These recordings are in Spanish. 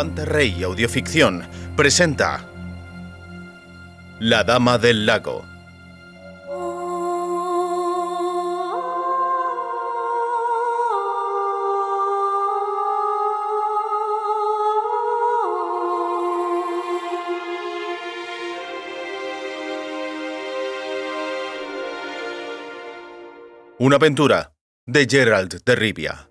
Fantasrey Audioficción presenta La Dama del Lago. Una aventura de Geralt de Rivia.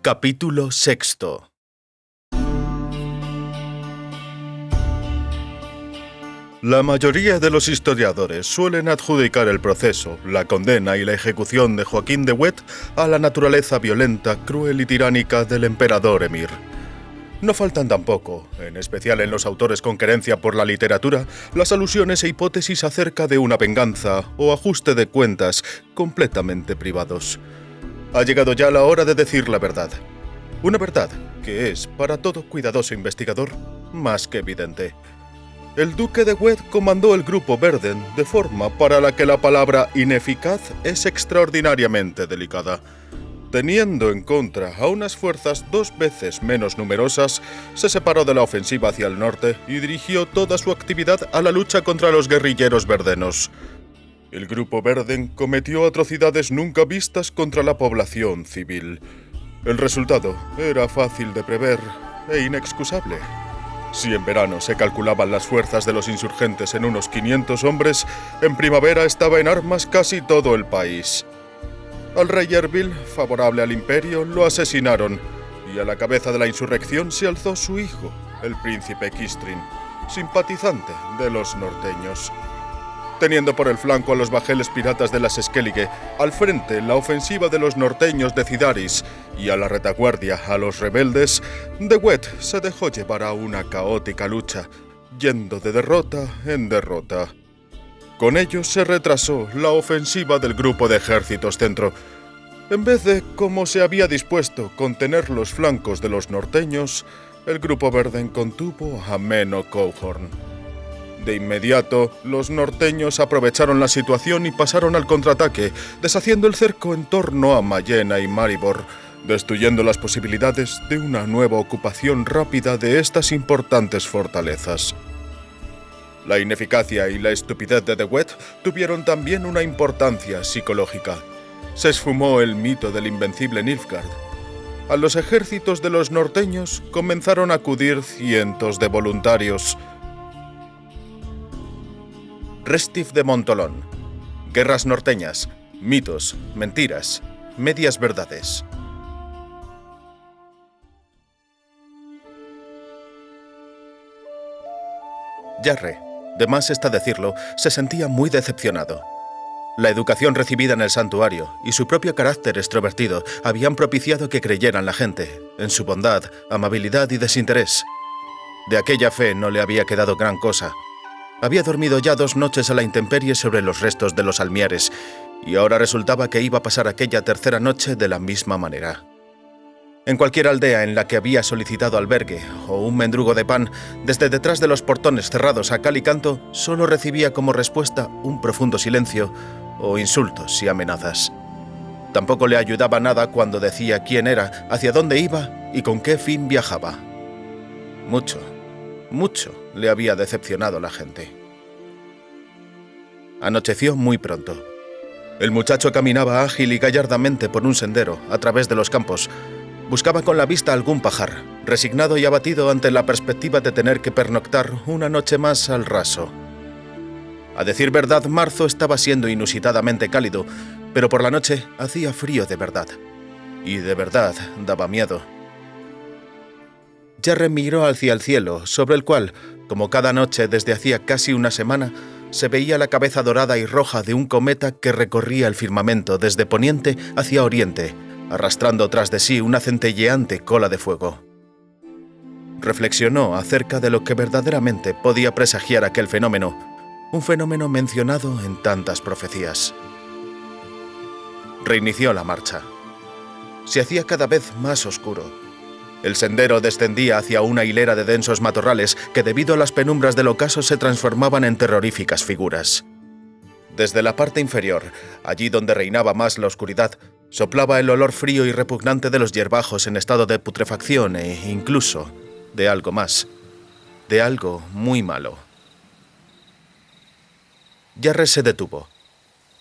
Capítulo sexto. La mayoría de los historiadores suelen adjudicar el proceso, la condena y la ejecución de Joaquín de Wet a la naturaleza violenta, cruel y tiránica del emperador Emir. No faltan tampoco, en especial en los autores con querencia por la literatura, las alusiones e hipótesis acerca de una venganza o ajuste de cuentas completamente privados. Ha llegado ya la hora de decir la verdad. Una verdad que es, para todo cuidadoso investigador, más que evidente. El duque de Wet comandó el grupo Verden de forma para la que la palabra ineficaz es extraordinariamente delicada. Teniendo en contra a unas fuerzas 2 veces menos numerosas, se separó de la ofensiva hacia el norte y dirigió toda su actividad a la lucha contra los guerrilleros verdenos. El grupo Verden cometió atrocidades nunca vistas contra la población civil. El resultado era fácil de prever e inexcusable. Si en verano se calculaban las fuerzas de los insurgentes en unos 500 hombres, en primavera estaba en armas casi todo el país. Al rey Erbil, favorable al imperio, lo asesinaron, y a la cabeza de la insurrección se alzó su hijo, el príncipe Kistrin, simpatizante de los norteños. Teniendo por el flanco a los bajeles piratas de las Skellige, al frente la ofensiva de los norteños de Cidaris y a la retaguardia a los rebeldes, de Wet se dejó llevar a una caótica lucha, yendo de derrota en derrota. Con ello se retrasó la ofensiva del grupo de ejércitos centro. En vez de, como se había dispuesto, contener los flancos de los norteños, el grupo Verden contuvo a Meno Cohorn. De inmediato, los norteños aprovecharon la situación y pasaron al contraataque, deshaciendo el cerco en torno a Mayena y Maribor, destruyendo las posibilidades de una nueva ocupación rápida de estas importantes fortalezas. La ineficacia y la estupidez de De Wet tuvieron también una importancia psicológica. Se esfumó el mito del invencible Nilfgaard. A los ejércitos de los norteños comenzaron a acudir cientos de voluntarios. Restif de Montolón. Guerras norteñas, mitos, mentiras, medias verdades. Jarre, de más está decirlo, se sentía muy decepcionado. La educación recibida en el santuario y su propio carácter extrovertido habían propiciado que creyeran la gente, en su bondad, amabilidad y desinterés. De aquella fe no le había quedado gran cosa. Había dormido ya 2 noches a la intemperie sobre los restos de los almiares, y ahora resultaba que iba a pasar aquella tercera noche de la misma manera. En cualquier aldea en la que había solicitado albergue o un mendrugo de pan, desde detrás de los portones cerrados a cal y canto, solo recibía como respuesta un profundo silencio o insultos y amenazas. Tampoco le ayudaba nada cuando decía quién era, hacia dónde iba y con qué fin viajaba. Mucho le había decepcionado la gente. Anocheció muy pronto. El muchacho caminaba ágil y gallardamente por un sendero, a través de los campos. Buscaba con la vista algún pajar, resignado y abatido ante la perspectiva de tener que pernoctar una noche más al raso. A decir verdad, marzo estaba siendo inusitadamente cálido, pero por la noche hacía frío de verdad. Y de verdad daba miedo. Jarre miró hacia el cielo, sobre el cual, como cada noche desde hacía casi una semana, se veía la cabeza dorada y roja de un cometa que recorría el firmamento desde poniente hacia oriente, arrastrando tras de sí una centelleante cola de fuego. Reflexionó acerca de lo que verdaderamente podía presagiar aquel fenómeno, un fenómeno mencionado en tantas profecías. Reinició la marcha. Se hacía cada vez más oscuro. El sendero descendía hacia una hilera de densos matorrales que, debido a las penumbras del ocaso, se transformaban en terroríficas figuras. Desde la parte inferior, allí donde reinaba más la oscuridad, soplaba el olor frío y repugnante de los hierbajos en estado de putrefacción e incluso de algo más, de algo muy malo. Jarre se detuvo.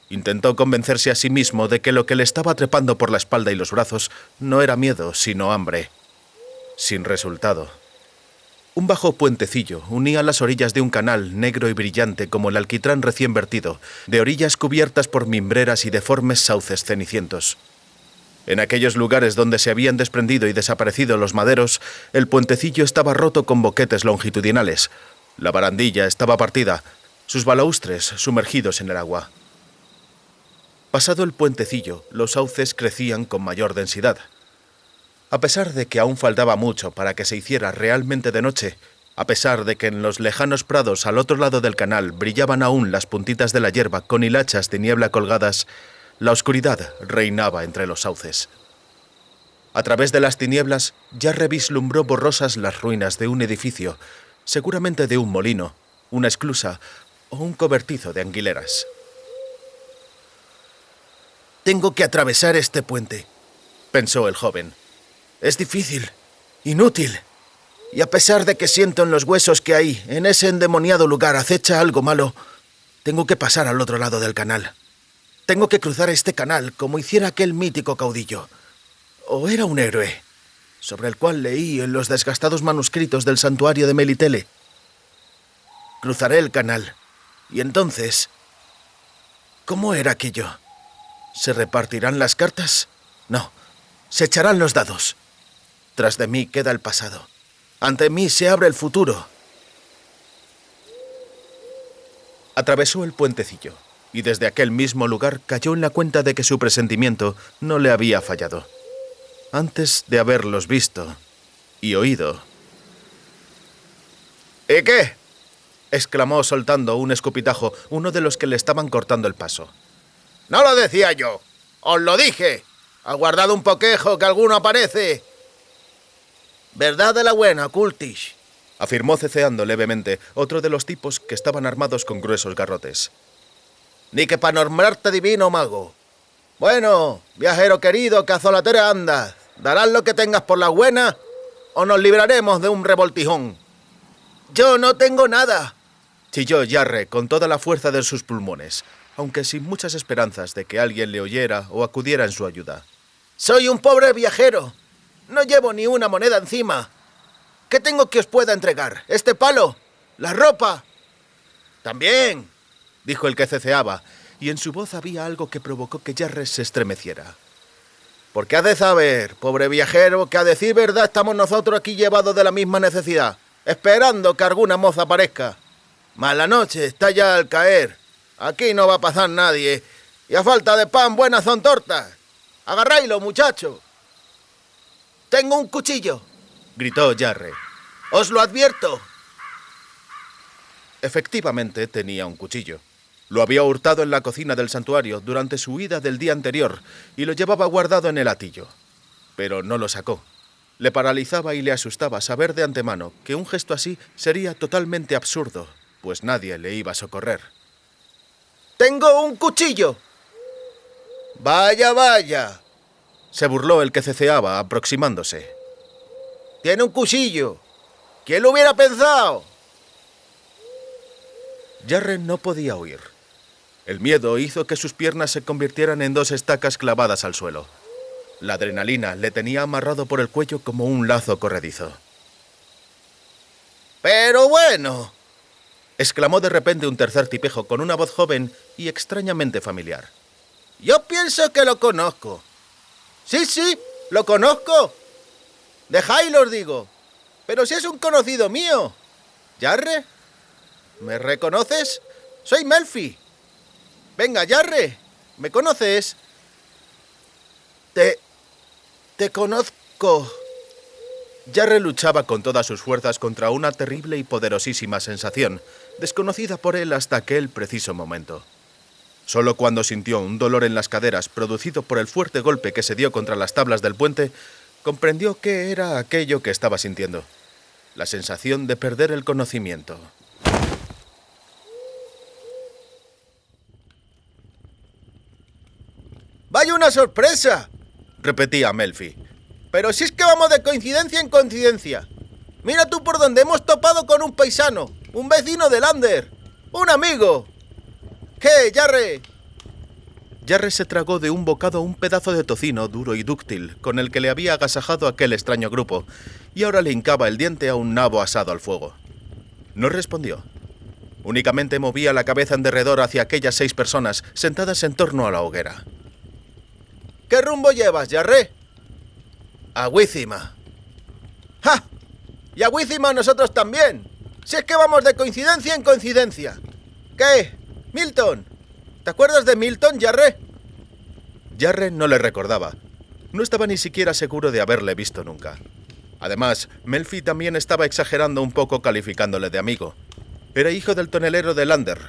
Intentó convencerse a sí mismo de que lo que le estaba trepando por la espalda y los brazos no era miedo, sino hambre. Sin resultado. Un bajo puentecillo unía las orillas de un canal negro y brillante como el alquitrán recién vertido, de orillas cubiertas por mimbreras y deformes sauces cenicientos. En aquellos lugares donde se habían desprendido y desaparecido los maderos, el puentecillo estaba roto con boquetes longitudinales. La barandilla estaba partida, sus balaustres sumergidos en el agua. Pasado el puentecillo, los sauces crecían con mayor densidad. A pesar de que aún faltaba mucho para que se hiciera realmente de noche, a pesar de que en los lejanos prados al otro lado del canal brillaban aún las puntitas de la hierba con hilachas de niebla colgadas, la oscuridad reinaba entre los sauces. A través de las tinieblas, Jarre vislumbró borrosas las ruinas de un edificio, seguramente de un molino, una esclusa o un cobertizo de anguileras. «Tengo que atravesar este puente», pensó el joven. «Es difícil, inútil, y a pesar de que siento en los huesos que ahí, en ese endemoniado lugar, acecha algo malo, tengo que pasar al otro lado del canal. Tengo que cruzar este canal como hiciera aquel mítico caudillo. O era un héroe, sobre el cual leí en los desgastados manuscritos del santuario de Melitele. Cruzaré el canal, y entonces... ¿Cómo era aquello? ¿Se repartirán las cartas? No, se echarán los dados. Tras de mí queda el pasado. Ante mí se abre el futuro». Atravesó el puentecillo, y desde aquel mismo lugar cayó en la cuenta de que su presentimiento no le había fallado. Antes de haberlos visto y oído. «¿Y qué?», exclamó soltando un escupitajo uno de los que le estaban cortando el paso. «No lo decía yo, os lo dije. Aguardad un poquejo que alguno aparece». «Verdad de la buena, Cultish», afirmó ceceando levemente otro de los tipos que estaban armados con gruesos garrotes. «Ni que pa' nombrarte divino mago. Bueno, viajero querido, que azolatera andas, ¿darás lo que tengas por la buena o nos libraremos de un revoltijón?» «Yo no tengo nada», chilló Jarre con toda la fuerza de sus pulmones, aunque sin muchas esperanzas de que alguien le oyera o acudiera en su ayuda. «Soy un pobre viajero. No llevo ni una moneda encima. ¿Qué tengo que os pueda entregar? ¿Este palo? ¿La ropa?» «También», dijo el que ceceaba, y en su voz había algo que provocó que Jarre se estremeciera. «Porque has de saber, pobre viajero, que a decir verdad estamos nosotros aquí llevados de la misma necesidad, esperando que alguna moza aparezca. Mas la noche está ya al caer. Aquí no va a pasar nadie, y a falta de pan buenas son tortas. Agarráislo, muchacho». «Tengo un cuchillo», gritó Jarre. «Os lo advierto». Efectivamente tenía un cuchillo. Lo había hurtado en la cocina del santuario durante su huida del día anterior y lo llevaba guardado en el hatillo. Pero no lo sacó. Le paralizaba y le asustaba saber de antemano que un gesto así sería totalmente absurdo, pues nadie le iba a socorrer. «¡Tengo un cuchillo!» «Vaya, vaya», se burló el que ceceaba, aproximándose. «Tiene un cuchillo. ¿Quién lo hubiera pensado?» Jarre no podía huir. El miedo hizo que sus piernas se convirtieran en dos estacas clavadas al suelo. La adrenalina le tenía amarrado por el cuello como un lazo corredizo. «Pero bueno», exclamó de repente un tercer tipejo con una voz joven y extrañamente familiar. «Yo pienso que lo conozco». Sí, lo conozco. Dejáislo, os digo. Pero si es un conocido mío. ¿Jarre? ¿Me reconoces? Soy Melfi. Venga, Jarre, ¿me conoces? Te conozco. Jarre luchaba con todas sus fuerzas contra una terrible y poderosísima sensación, desconocida por él hasta aquel preciso momento. Solo cuando sintió un dolor en las caderas producido por el fuerte golpe que se dio contra las tablas del puente, comprendió qué era aquello que estaba sintiendo. La sensación de perder el conocimiento. ¡Vaya una sorpresa!, repetía Melfi. Pero si es que vamos de coincidencia en coincidencia. Mira tú por donde hemos topado con un paisano, un vecino de Lander, un amigo. ¿Qué, Jarre? Jarre se tragó de un bocado un pedazo de tocino duro y dúctil con el que le había agasajado aquel extraño grupo, y ahora le hincaba el diente a un nabo asado al fuego. No respondió. Únicamente movía la cabeza en derredor hacia aquellas 6 personas sentadas en torno a la hoguera. ¿Qué rumbo llevas, Jarre? A Wícima. ¡Ja! Y a Wícima nosotros también. Si es que vamos de coincidencia en coincidencia. ¿Qué? ¿Milton? ¿Te acuerdas de Milton, Jarre? Jarre no le recordaba. No estaba ni siquiera seguro de haberle visto nunca. Además, Melfi también estaba exagerando un poco calificándole de amigo. Era hijo del tonelero de Lander.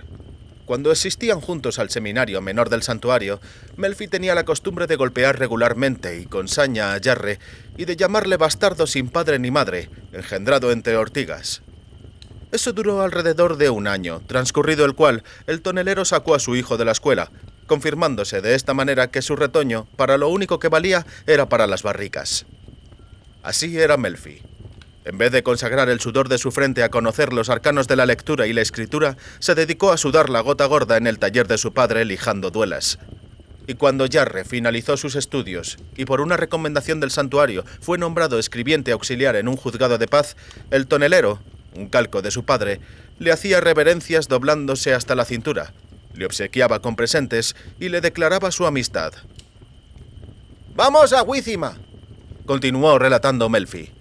Cuando asistían juntos al seminario menor del santuario, Melfi tenía la costumbre de golpear regularmente y con saña a Jarre y de llamarle bastardo sin padre ni madre, engendrado entre ortigas. Eso duró alrededor de 1 año, transcurrido el cual el tonelero sacó a su hijo de la escuela, confirmándose de esta manera que su retoño, para lo único que valía, era para las barricas. Así era Melfi. En vez de consagrar el sudor de su frente a conocer los arcanos de la lectura y la escritura, se dedicó a sudar la gota gorda en el taller de su padre lijando duelas. Y cuando Jarre finalizó sus estudios y por una recomendación del santuario fue nombrado escribiente auxiliar en un juzgado de paz, el tonelero, un calco de su padre, le hacía reverencias doblándose hasta la cintura, le obsequiaba con presentes y le declaraba su amistad. ¡Vamos a Wícima!, continuó relatando Melfi.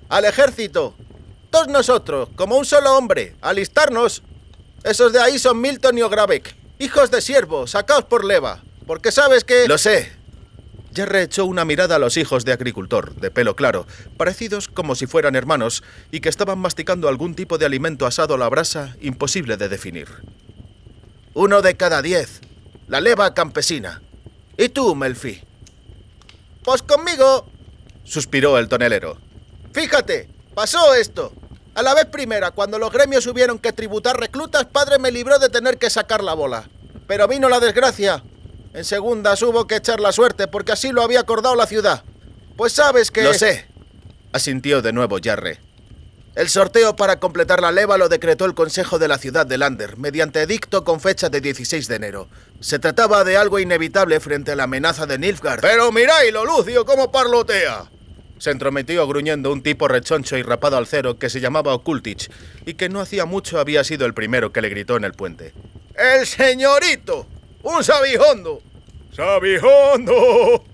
¡Al ejército! Todos nosotros, como un solo hombre, alistarnos. Esos de ahí son Milton y Ogravek, hijos de siervo, sacaos por leva, porque sabes que... Lo sé. Jarre echó una mirada a los hijos de agricultor, de pelo claro, parecidos como si fueran hermanos, y que estaban masticando algún tipo de alimento asado a la brasa imposible de definir. 1 de cada 10, la leva campesina. ¿Y tú, Melfi? Pues conmigo, suspiró el tonelero. Fíjate, pasó esto. A la vez primera, cuando los gremios hubieron que tributar reclutas, padre me libró de tener que sacar la bola. Pero vino la desgracia. En segundas hubo que echar la suerte, porque así lo había acordado la ciudad. Pues sabes que... Lo sé, asintió de nuevo Jarre. El sorteo para completar la leva lo decretó el Consejo de la Ciudad de Lander, mediante edicto con fecha de 16 de enero. Se trataba de algo inevitable frente a la amenaza de Nilfgaard. ¡Pero miráislo, Lucio, cómo parlotea! Se entrometió gruñendo un tipo rechoncho y rapado al cero que se llamaba Okultich y que no hacía mucho había sido el primero que le gritó en el puente. ¡El señorito! ¡Un sabijondo! ¡Sabijondo!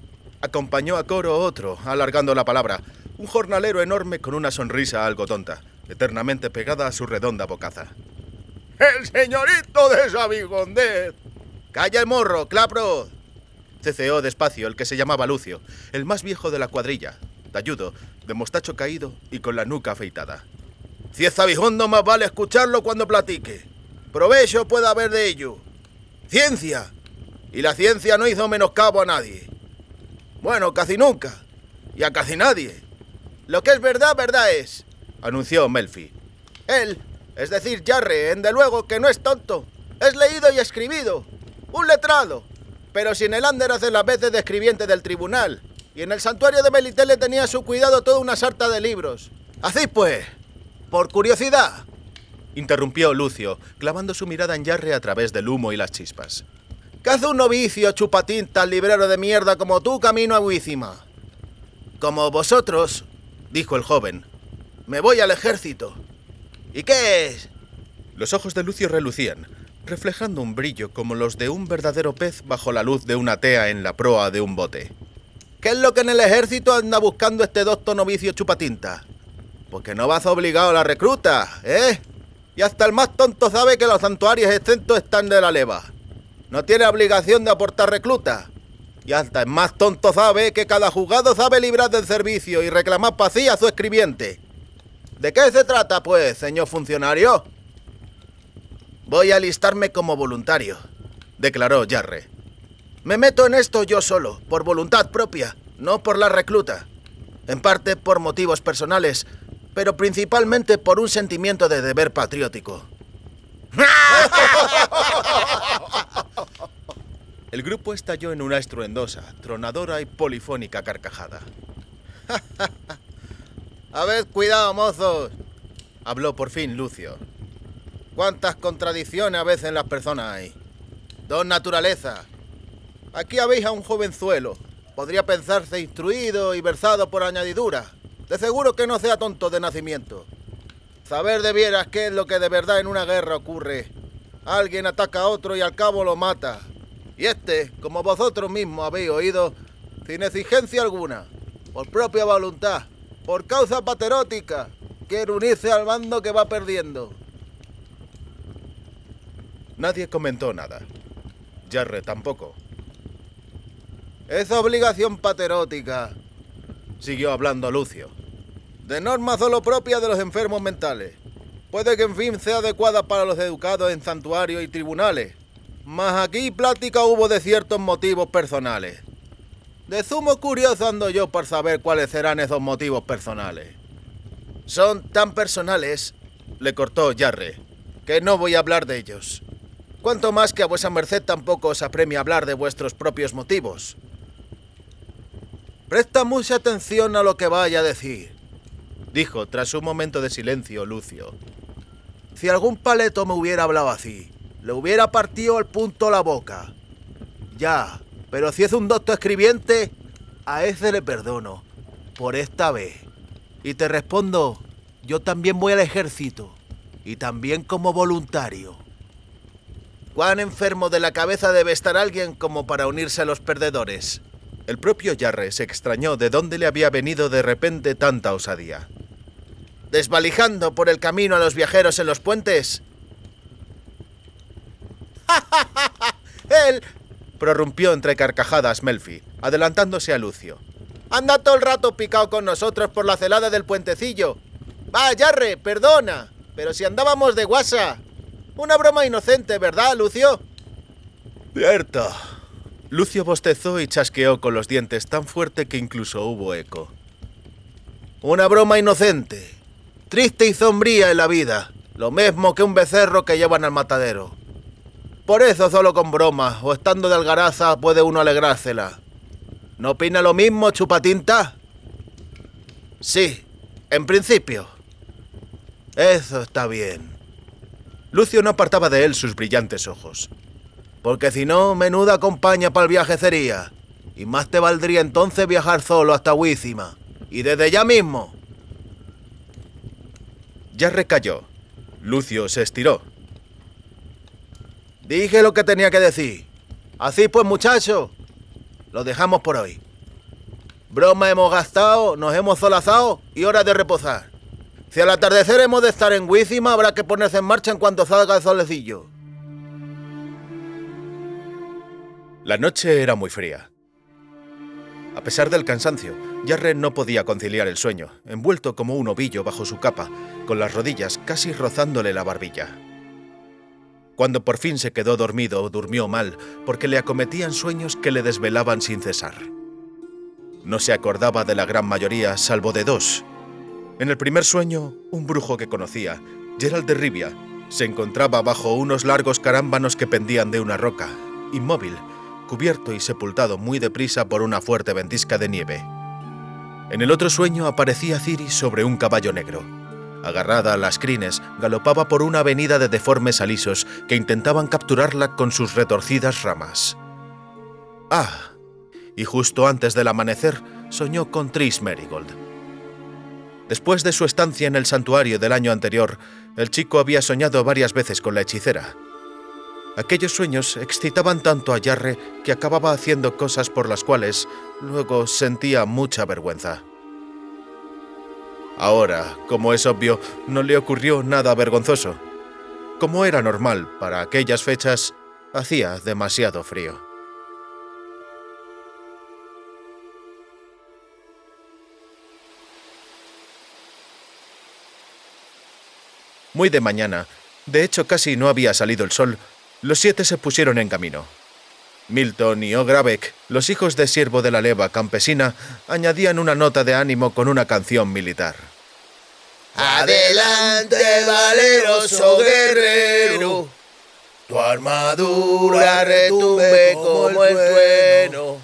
Acompañó a coro otro, alargando la palabra, un jornalero enorme con una sonrisa algo tonta, eternamente pegada a su redonda bocaza. ¡El señorito de Sabijondez! ¡Calla el morro, Clapro! Ceceó despacio el que se llamaba Lucio, el más viejo de la cuadrilla, talludo, de mostacho caído y con la nuca afeitada. Si es sabijondo, más vale escucharlo cuando platique. Provecho puede haber de ello. Ciencia. Y la ciencia no hizo menoscabo a nadie. Bueno, casi nunca. Y a casi nadie. Lo que es verdad, verdad es, anunció Melfi. Él, es decir, Jarre, de luego que no es tonto. Es leído y escribido. Un letrado. Pero si en el Lander hace las veces de escribiente del tribunal, y en el santuario de Melitele tenía a su cuidado toda una sarta de libros. Así pues, por curiosidad, interrumpió Lucio, clavando su mirada en Jarre a través del humo y las chispas. ¿Qué hace un novicio chupatintas librero de mierda como tú camino a Wícima? Como vosotros, dijo el joven, me voy al ejército. ¿Y qué es? Los ojos de Lucio relucían, reflejando un brillo como los de un verdadero pez bajo la luz de una tea en la proa de un bote. ¿Qué es lo que en el ejército anda buscando este docto novicio chupatinta? Porque no vas obligado a la recluta, ¿eh? Y hasta el más tonto sabe que los santuarios exentos están de la leva. No tiene obligación de aportar recluta. Y hasta el más tonto sabe que cada juzgado sabe librar del servicio y reclamar pacía a su escribiente. ¿De qué se trata, pues, señor funcionario? Voy a alistarme como voluntario. declaró Jarre. Me meto en esto yo solo, por voluntad propia, no por la recluta. En parte por motivos personales, pero principalmente por un sentimiento de deber patriótico. El grupo estalló en una estruendosa, tronadora y polifónica carcajada. «Habed cuidado, mozos», habló por fin Lucio. «Cuántas contradicciones a veces en las personas hay. Dos naturalezas. Aquí habéis a un jovenzuelo. Podría pensarse instruido y versado por añadidura. De seguro que no sea tonto de nacimiento. Saber de veras qué es lo que de verdad en una guerra ocurre. Alguien ataca a otro y al cabo lo mata. Y este, como vosotros mismos habéis oído, sin exigencia alguna, por propia voluntad, por causa patriótica, quiere unirse al bando que va perdiendo». Nadie comentó nada. Jarre tampoco. «Es obligación patriótica», siguió hablando Lucio, «de norma solo propia de los enfermos mentales. Puede que en fin sea adecuada para los educados en santuarios y tribunales, mas aquí plática hubo de ciertos motivos personales. De sumo curioso ando yo por saber cuáles serán esos motivos personales». «Son tan personales», le cortó Jarre, «que no voy a hablar de ellos. Cuanto más que a vuesa merced tampoco os apremia hablar de vuestros propios motivos. Presta mucha atención a lo que vaya a decir», dijo tras un momento de silencio Lucio. «Si algún paleto me hubiera hablado así, le hubiera partido al punto la boca. Ya, pero si es un docto escribiente, a ese le perdono, por esta vez. Y te respondo, yo también voy al ejército, y también como voluntario». «¿Cuán enfermo de la cabeza debe estar alguien como para unirse a los perdedores?». El propio Jarre se extrañó de dónde le había venido de repente tanta osadía. «¿Desvalijando por el camino a los viajeros en los puentes?». «Él», prorrumpió entre carcajadas Melfi, adelantándose a Lucio. «anda todo el rato picado con nosotros por la celada del puentecillo. Va, Jarre, perdona, pero si andábamos de guasa. Una broma inocente, ¿verdad, Lucio?». «Cierto». Lucio bostezó y chasqueó con los dientes tan fuerte que incluso hubo eco. «Una broma inocente, triste y sombría en la vida, lo mismo que un becerro que llevan al matadero. Por eso solo con bromas o estando de algaraza puede uno alegrársela. ¿No opina lo mismo, Chupatinta?». «Sí, en principio». «Eso está bien». Lucio no apartaba de él sus brillantes ojos. «Porque si no, menuda compañía para el viaje sería. Y más te valdría entonces viajar solo hasta Huízima. Y desde ya mismo». Jarre cayó. Lucio se estiró. «Dije lo que tenía que decir. Así pues, muchachos, lo dejamos por hoy. Broma hemos gastado, nos hemos solazado y hora de reposar. Si al atardecer hemos de estar en Huízima, habrá que ponerse en marcha en cuanto salga el solecillo». La noche era muy fría. A pesar del cansancio, Jarre no podía conciliar el sueño, envuelto como un ovillo bajo su capa, con las rodillas casi rozándole la barbilla. Cuando por fin se quedó dormido, durmió mal, porque le acometían sueños que le desvelaban sin cesar. No se acordaba de la gran mayoría, salvo de dos. En el primer sueño, un brujo que conocía, Gerald de Rivia, se encontraba bajo unos largos carámbanos que pendían de una roca, inmóvil, cubierto y sepultado muy deprisa por una fuerte ventisca de nieve. En el otro sueño aparecía Ciri sobre un caballo negro. Agarrada a las crines, galopaba por una avenida de deformes alisos que intentaban capturarla con sus retorcidas ramas. Ah, y justo antes del amanecer, soñó con Tris Merigold. Después de su estancia en el santuario del año anterior, el chico había soñado varias veces con la hechicera. Aquellos sueños excitaban tanto a Jarre que acababa haciendo cosas por las cuales luego sentía mucha vergüenza. Ahora, como es obvio, no le ocurrió nada vergonzoso. Como era normal para aquellas fechas, hacía demasiado frío. Muy de mañana, de hecho casi no había salido el sol, Los 7 se pusieron en camino. Milton y Ogravek, los hijos de siervo de la leva campesina, añadían una nota de ánimo con una canción militar. Adelante, valeroso guerrero, tu armadura retumbe como el trueno.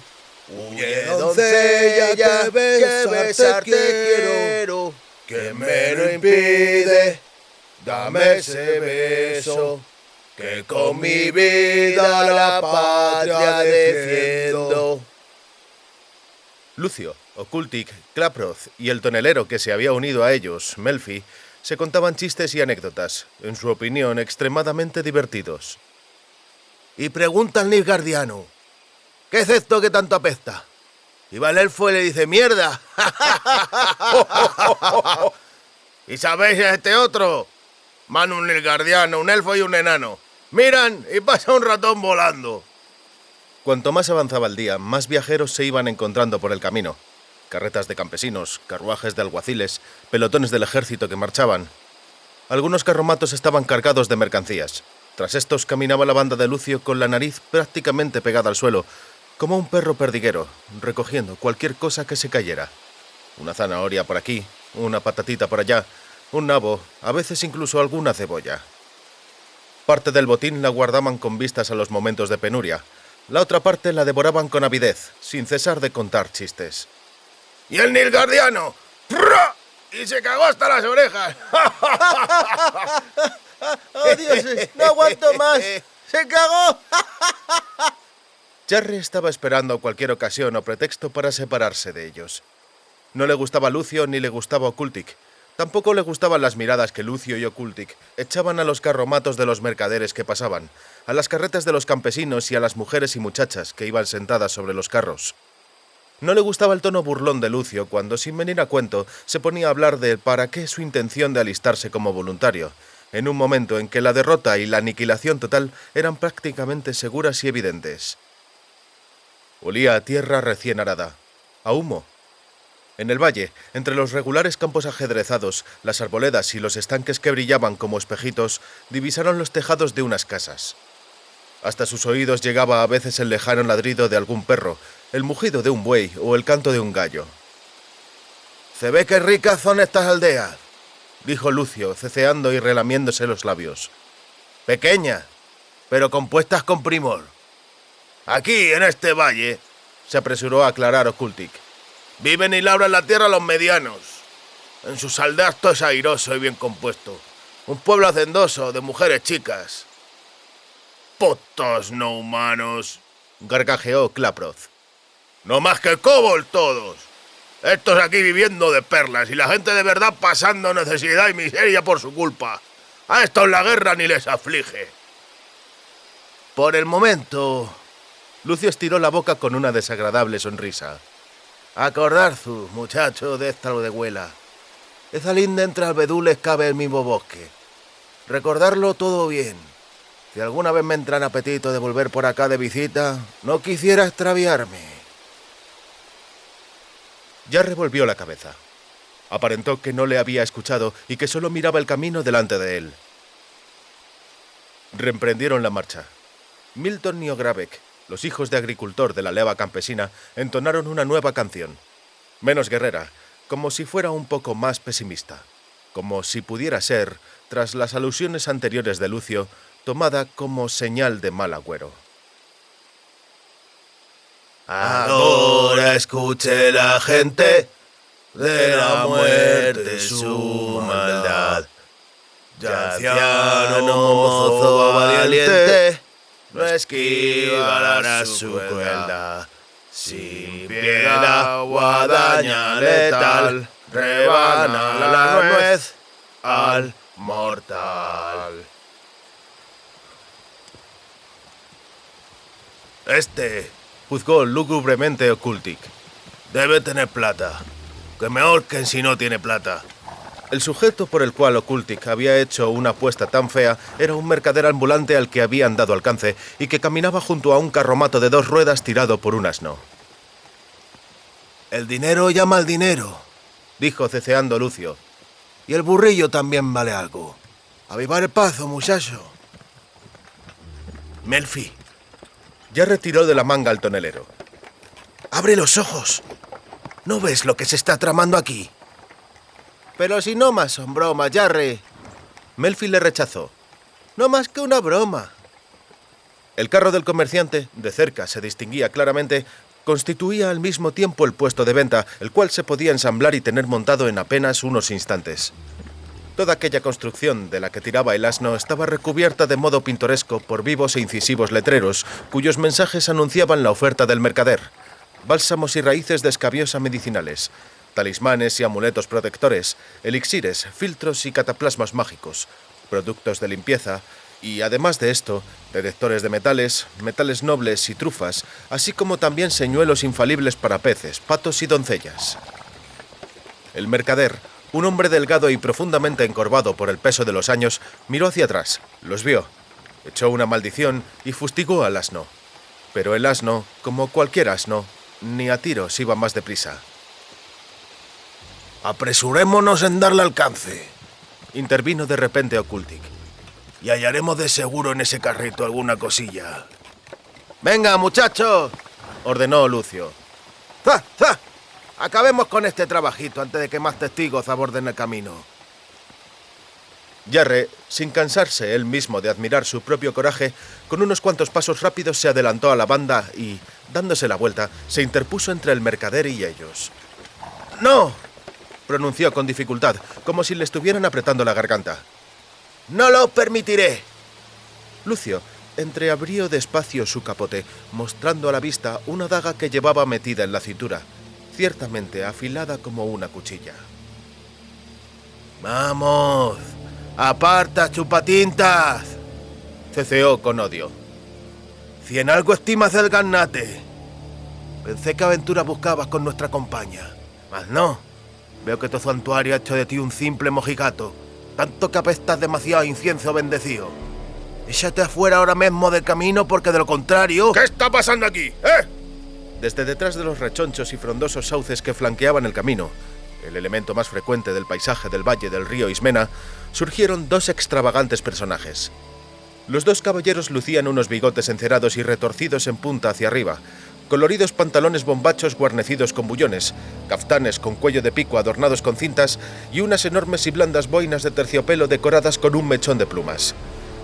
Huye, doncella, que besarte quiero, que me lo impide, dame ese beso, que con mi vida la patria defiendo. Lucio, Okultik, Klaproth y el tonelero que se había unido a ellos, Melfi, se contaban chistes y anécdotas, en su opinión extremadamente divertidos. Y pregunta al Nilfgaardiano, ¿qué es esto que tanto apesta? Y va el elfo y le dice, ¡mierda! ¿Y sabéis este otro? Mano, un Nilfgaardiano, un elfo y un enano. Miran y pasa un ratón volando. Cuanto más avanzaba el día, más viajeros se iban encontrando por el camino. Carretas de campesinos, carruajes de alguaciles, pelotones del ejército que marchaban. Algunos carromatos estaban cargados de mercancías. Tras estos caminaba la banda de Lucio con la nariz prácticamente pegada al suelo, como un perro perdiguero, recogiendo cualquier cosa que se cayera. Una zanahoria por aquí, una patatita por allá, un nabo, a veces incluso alguna cebolla. Parte del botín la guardaban con vistas a los momentos de penuria. La otra parte la devoraban con avidez, sin cesar de contar chistes. ¡Y el Nilfgaardiano! ¡Prrra! ¡Y se cagó hasta las orejas! ¡Oh, Dios! ¡No aguanto más! ¡Se cagó! Jarre estaba esperando cualquier ocasión o pretexto para separarse de ellos. No le gustaba Lucio ni le gustaba Okultik. Tampoco le gustaban las miradas que Lucio y Okultik echaban a los carromatos de los mercaderes que pasaban, a las carretas de los campesinos y a las mujeres y muchachas que iban sentadas sobre los carros. No le gustaba el tono burlón de Lucio cuando, sin venir a cuento, se ponía a hablar de para qué su intención de alistarse como voluntario, en un momento en que la derrota y la aniquilación total eran prácticamente seguras y evidentes. Olía a tierra recién arada, a humo. En el valle, entre los regulares campos ajedrezados, las arboledas y los estanques que brillaban como espejitos, divisaron los tejados de unas casas. Hasta sus oídos llegaba a veces el lejano ladrido de algún perro, el mugido de un buey o el canto de un gallo. «Se ve que ricas son estas aldeas», dijo Lucio, ceceando y relamiéndose los labios. «Pequeñas, pero compuestas con primor. Aquí, en este valle», se apresuró a aclarar Okultik, «viven y labran la tierra los medianos. En sus aldeas todo es airoso y bien compuesto. Un pueblo hacendoso de mujeres chicas». «Putos no humanos», gargajeó Klaproth. «No más que kobold todos. Estos aquí viviendo de perlas y la gente de verdad pasando necesidad y miseria por su culpa. A estos la guerra ni les aflige». «Por el momento», Lucio estiró la boca con una desagradable sonrisa. «Acordarzos, muchachos de esta huela. Esa linda entre albedules cabe el mismo bosque. Recordarlo todo bien. Si alguna vez me entra en apetito de volver por acá de visita, no quisiera extraviarme». Ya revolvió la cabeza. Aparentó que no le había escuchado y que solo miraba el camino delante de él. Reemprendieron la marcha. Milton y Ogravek, los hijos de agricultor de la leva campesina, entonaron una nueva canción. Menos guerrera, como si fuera un poco más pesimista. Como si pudiera ser, tras las alusiones anteriores de Lucio, tomada como señal de mal agüero. «Ahora escuche la gente de la muerte su maldad. Ya anciano, mozo valiente, no esquivará su crueldad. Sin piedad, guadaña letal, rebana la nuez al mortal». «Este», juzgó lúgubremente Okultik, «debe tener plata. Que me ahorquen si no tiene plata». El sujeto por el cual Okultik había hecho una apuesta tan fea era un mercader ambulante al que habían dado alcance y que caminaba junto a un carromato de 2 ruedas tirado por un asno. «El dinero llama al dinero», dijo ceceando Lucio. «Y el burrillo también vale algo. Avivar el paso, muchacho». Melfi, Ya retiró de la manga al tonelero. abre los ojos. ¿No ves lo que se está tramando aquí? Pero si no más son bromas, Jarre. Melfi le rechazó. No más que una broma. El carro del comerciante, de cerca se distinguía claramente, constituía al mismo tiempo el puesto de venta, el cual se podía ensamblar y tener montado en apenas unos instantes. Toda aquella construcción de la que tiraba el asno estaba recubierta de modo pintoresco por vivos e incisivos letreros, cuyos mensajes anunciaban la oferta del mercader. Bálsamos y raíces de escabiosa medicinales, talismanes y amuletos protectores, elixires, filtros y cataplasmas mágicos, productos de limpieza y, además de esto, detectores de metales, metales nobles y trufas, así como también señuelos infalibles para peces, patos y doncellas. El mercader, un hombre delgado y profundamente encorvado por el peso de los años, miró hacia atrás, los vio, echó una maldición y fustigó al asno. Pero el asno, como cualquier asno, ni a tiros iba más deprisa. Apresurémonos en darle alcance. Intervino de repente Ocultic. Y hallaremos de seguro en ese carrito alguna cosilla. ¡Venga, muchachos!, ordenó Lucio. ¡Za, za! Acabemos con este trabajito antes de que más testigos aborden el camino. Jarre, sin cansarse él mismo de admirar su propio coraje, con unos cuantos pasos rápidos se adelantó a la banda y, dándose la vuelta, se interpuso entre el mercader y ellos. ¡No!, pronunció con dificultad, como si le estuvieran apretando la garganta. ¡No lo permitiré! Lucio entreabrió despacio su capote, mostrando a la vista una daga que llevaba metida en la cintura, ciertamente afilada como una cuchilla. ¡Vamos! ¡Aparta, chupatintas!, ceceó con odio. Si en algo estimas del ganate. Pensé que aventura buscabas con nuestra compañía. Mas no. Veo que tu santuario ha hecho de ti un simple mojigato. Tanto que apestas demasiado a incienso bendecido. Échate afuera ahora mismo del camino, porque de lo contrario... ¿Qué está pasando aquí? Desde detrás de los rechonchos y frondosos sauces que flanqueaban el camino, el elemento más frecuente del paisaje del valle del río Ismena, surgieron dos extravagantes personajes. Los dos caballeros lucían unos bigotes encerados y retorcidos en punta hacia arriba, coloridos pantalones bombachos guarnecidos con bullones, caftanes con cuello de pico adornados con cintas y unas enormes y blandas boinas de terciopelo decoradas con un mechón de plumas.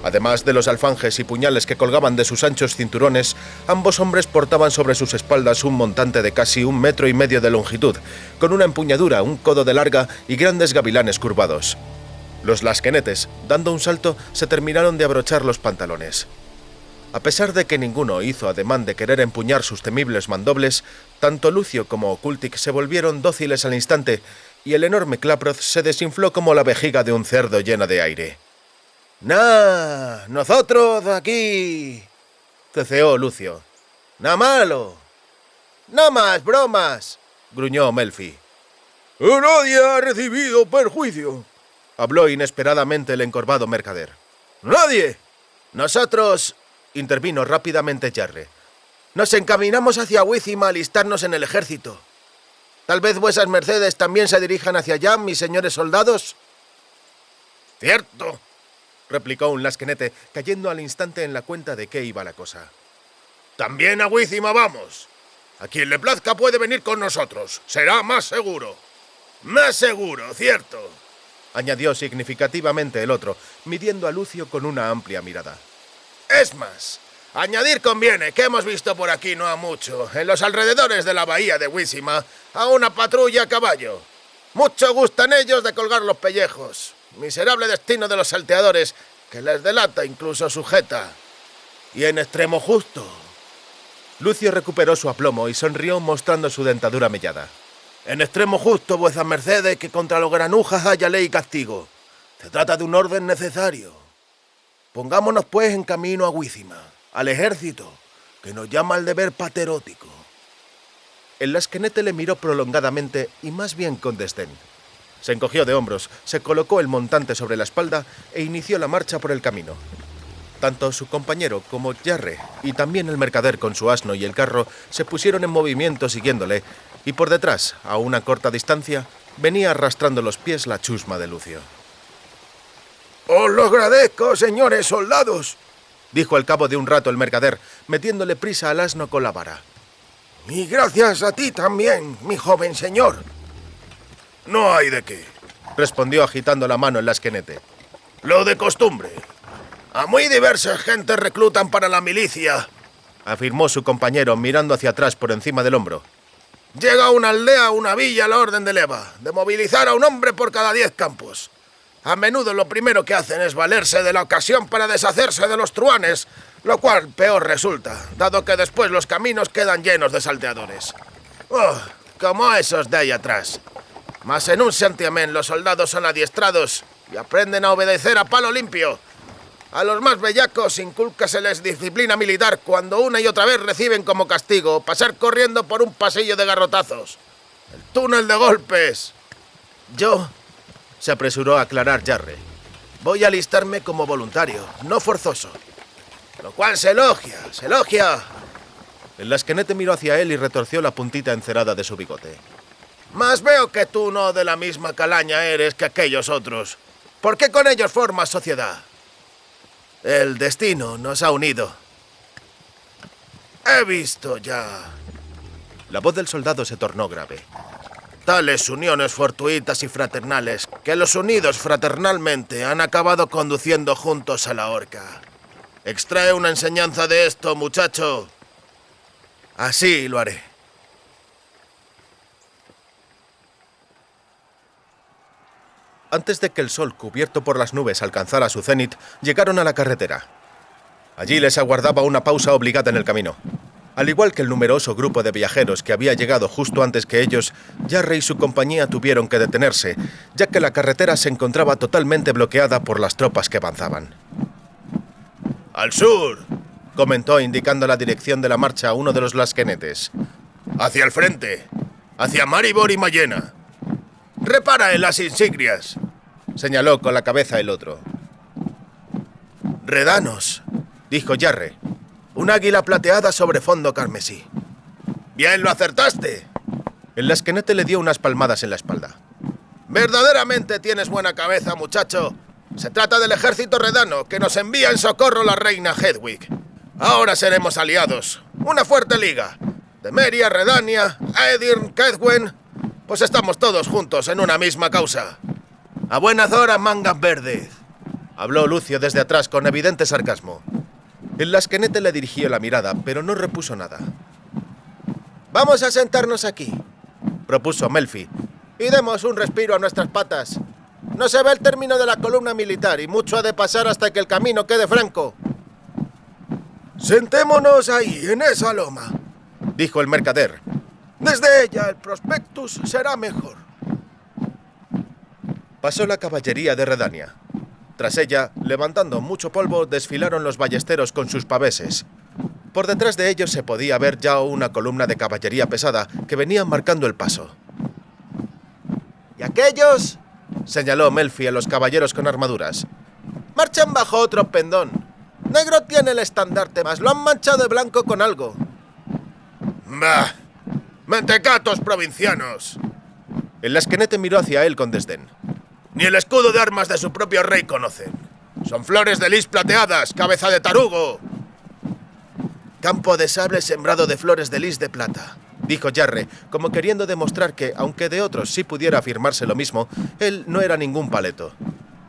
Además de los alfanjes y puñales que colgaban de sus anchos cinturones, ambos hombres portaban sobre sus espaldas un montante de casi 1,5 metros de longitud, con una empuñadura, un codo de larga y grandes gavilanes curvados. Los lasquenetes, dando un salto, se terminaron de abrochar los pantalones. A pesar de que ninguno hizo ademán de querer empuñar sus temibles mandobles, tanto Lucio como Ocultic se volvieron dóciles al instante y el enorme Klaproth se desinfló como la vejiga de un cerdo llena de aire. ¡Nah! ¡Nosotros aquí!, ceceó Lucio. ¡Nada malo! ¡No más bromas!, gruñó Melfi. ¡Nadie ha recibido perjuicio!, habló inesperadamente el encorvado mercader. ¡Nadie! Nosotros, intervino rápidamente Jarre, nos encaminamos hacia Wizima a alistarnos en el ejército. ¿Tal vez vuesas mercedes también se dirijan hacia allá, mis señores soldados? ¡Cierto!, replicó un lasquenete, cayendo al instante en la cuenta de qué iba la cosa. También a Wizima vamos. A quien le plazca puede venir con nosotros. Será más seguro. Más seguro, cierto, añadió significativamente el otro, midiendo a Lucio con una amplia mirada. Es más, añadir conviene que hemos visto por aquí no ha mucho, en los alrededores de la bahía de Wizima, a una patrulla a caballo. Mucho gustan ellos de colgar los pellejos. Miserable destino de los salteadores, que les delata incluso sujeta. Y en extremo justo. Lucio recuperó su aplomo y sonrió mostrando su dentadura mellada. En extremo justo, vuesas mercedes, que contra los granujas haya ley y castigo. Se trata de un orden necesario. Pongámonos pues en camino a Wizima, al ejército, que nos llama al deber patriótico. El lasquenete le miró prolongadamente y más bien con desdén. Se encogió de hombros, se colocó el montante sobre la espalda e inició la marcha por el camino. Tanto su compañero como Jarre, y también el mercader con su asno y el carro, se pusieron en movimiento siguiéndole, y por detrás, a una corta distancia, venía arrastrando los pies la chusma de Lucio. ¡Os lo agradezco, señores soldados! dijo al cabo de un rato el mercader, metiéndole prisa al asno con la vara. Y gracias a ti también, mi joven señor. No hay de qué, respondió agitando la mano el lasquenete. Lo de costumbre. A muy diversas gentes reclutan para la milicia, afirmó su compañero mirando hacia atrás por encima del hombro. Llega a una aldea o una villa a la orden de leva, de movilizar a un hombre por cada 10 campos. A menudo lo primero que hacen es valerse de la ocasión para deshacerse de los truanes, lo cual peor resulta, dado que después los caminos quedan llenos de salteadores. Oh, como esos de ahí atrás. Mas en un santiamén los soldados son adiestrados y aprenden a obedecer a palo limpio. A los más bellacos incúlcaseles disciplina militar cuando una y otra vez reciben como castigo pasar corriendo por un pasillo de garrotazos. ¡El túnel de golpes! Yo, se apresuró a aclarar Jarre, voy a alistarme como voluntario, no forzoso. Lo cual se elogia, se elogia. El lasquenete miró hacia él y retorció la puntita encerada de su bigote. Mas veo que tú no de la misma calaña eres que aquellos otros. ¿Por qué con ellos formas sociedad? El destino nos ha unido. He visto ya. La voz del soldado se tornó grave. Tales uniones fortuitas y fraternales, que los unidos fraternalmente han acabado conduciendo juntos a la horca. Extrae una enseñanza de esto, muchacho. Así lo haré. Antes de que el sol, cubierto por las nubes, alcanzara su cenit, llegaron a la carretera. Allí les aguardaba una pausa obligada en el camino. Al igual que el numeroso grupo de viajeros que había llegado justo antes que ellos, Jarre y su compañía tuvieron que detenerse, ya que la carretera se encontraba totalmente bloqueada por las tropas que avanzaban. «¡Al sur!», comentó indicando la dirección de la marcha a uno de los lasquenetes. «¡Hacia el frente! ¡Hacia Maribor y Mayena! ¡Repara en las insignias!», señaló con la cabeza el otro. «Redanos», dijo Jarre. «Un águila plateada sobre fondo carmesí». «¡Bien lo acertaste!». El lasquenete le dio unas palmadas en la espalda. «Verdaderamente tienes buena cabeza, muchacho. Se trata del ejército redano que nos envía en socorro la reina Hedwig. Ahora seremos aliados. Una fuerte liga. Temeria, Redania, Edirn, Kedwen. Pues estamos todos juntos en una misma causa. A buenas horas, mangas verdes», habló Lucio desde atrás con evidente sarcasmo. El lasquenete le dirigió la mirada, pero no repuso nada. «Vamos a sentarnos aquí», propuso Melfi, «y demos un respiro a nuestras patas. No se ve el término de la columna militar y mucho ha de pasar hasta que el camino quede franco». «Sentémonos ahí, en esa loma», dijo el mercader. «Desde ella el prospectus será mejor». Pasó la caballería de Redania. Tras ella, levantando mucho polvo, desfilaron los ballesteros con sus paveses. Por detrás de ellos se podía ver ya una columna de caballería pesada que venían marcando el paso. «¿Y aquellos?», señaló Melfi a los caballeros con armaduras. «Marchan bajo otro pendón. Negro tiene el estandarte, mas lo han manchado de blanco con algo». «Bah, mentecatos provincianos». El lasquenete miró hacia él con desdén. «Ni el escudo de armas de su propio rey conocen. Son flores de lis plateadas, cabeza de tarugo». «Campo de sable sembrado de flores de lis de plata», dijo Jarre, como queriendo demostrar que, aunque de otros sí pudiera afirmarse lo mismo, él no era ningún paleto.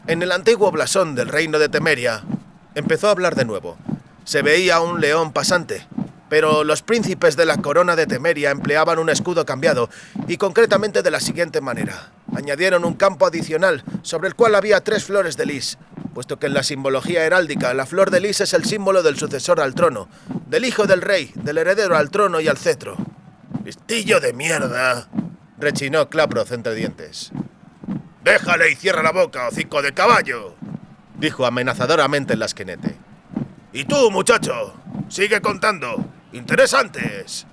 «En el antiguo blasón del reino de Temeria», empezó a hablar de nuevo, «se veía un león pasante, pero los príncipes de la corona de Temeria empleaban un escudo cambiado, y concretamente de la siguiente manera. Añadieron un campo adicional, sobre el cual había 3 flores de lis, puesto que en la simbología heráldica la flor de lis es el símbolo del sucesor al trono, del hijo del rey, del heredero al trono y al cetro». «¡Listillo de mierda!», rechinó Claproth entre dientes. «Déjale y cierra la boca, hocico de caballo», dijo amenazadoramente el lasquenete. «Y tú, muchacho, sigue contando. Interesantes».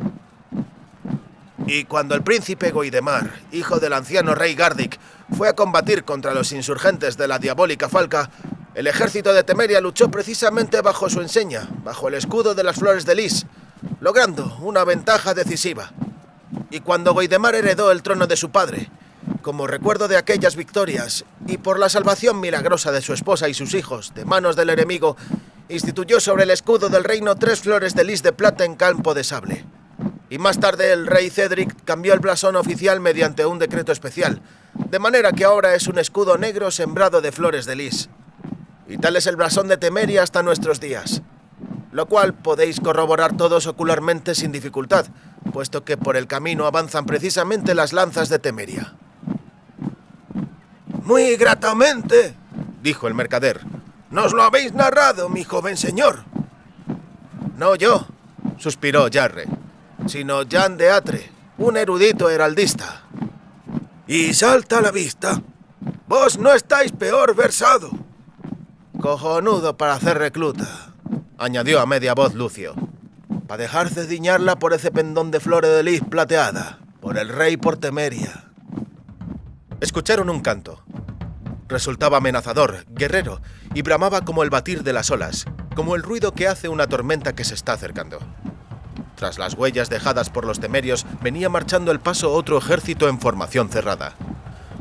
Y cuando el príncipe Goidemar, hijo del anciano rey Gardic, fue a combatir contra los insurgentes de la diabólica Falca, el ejército de Temeria luchó precisamente bajo su enseña, bajo el escudo de las flores de lis, logrando una ventaja decisiva. Y cuando Goidemar heredó el trono de su padre, como recuerdo de aquellas victorias, y por la salvación milagrosa de su esposa y sus hijos de manos del enemigo, instituyó sobre el escudo del reino 3 flores de lis de plata en campo de sable. Y más tarde el rey Cedric cambió el blasón oficial mediante un decreto especial, de manera que ahora es un escudo negro sembrado de flores de lis. Y tal es el blasón de Temeria hasta nuestros días, lo cual podéis corroborar todos ocularmente sin dificultad, puesto que por el camino avanzan precisamente las lanzas de Temeria. Muy gratamente, Dijo el mercader. nos lo habéis narrado, mi joven señor. No yo, suspiró Jarre, sino Jan de Atre, un erudito heraldista. Y salta a la vista, vos no estáis peor versado. Cojonudo para hacer recluta, añadió a media voz Lucio. Pa' dejarse diñarla por ese pendón de flores de lis plateada, por el rey por Temeria. Escucharon un canto. Resultaba amenazador, guerrero, y bramaba como el batir de las olas, como el ruido que hace una tormenta que se está acercando. Tras las huellas dejadas por los temerios, venía marchando el paso otro ejército en formación cerrada.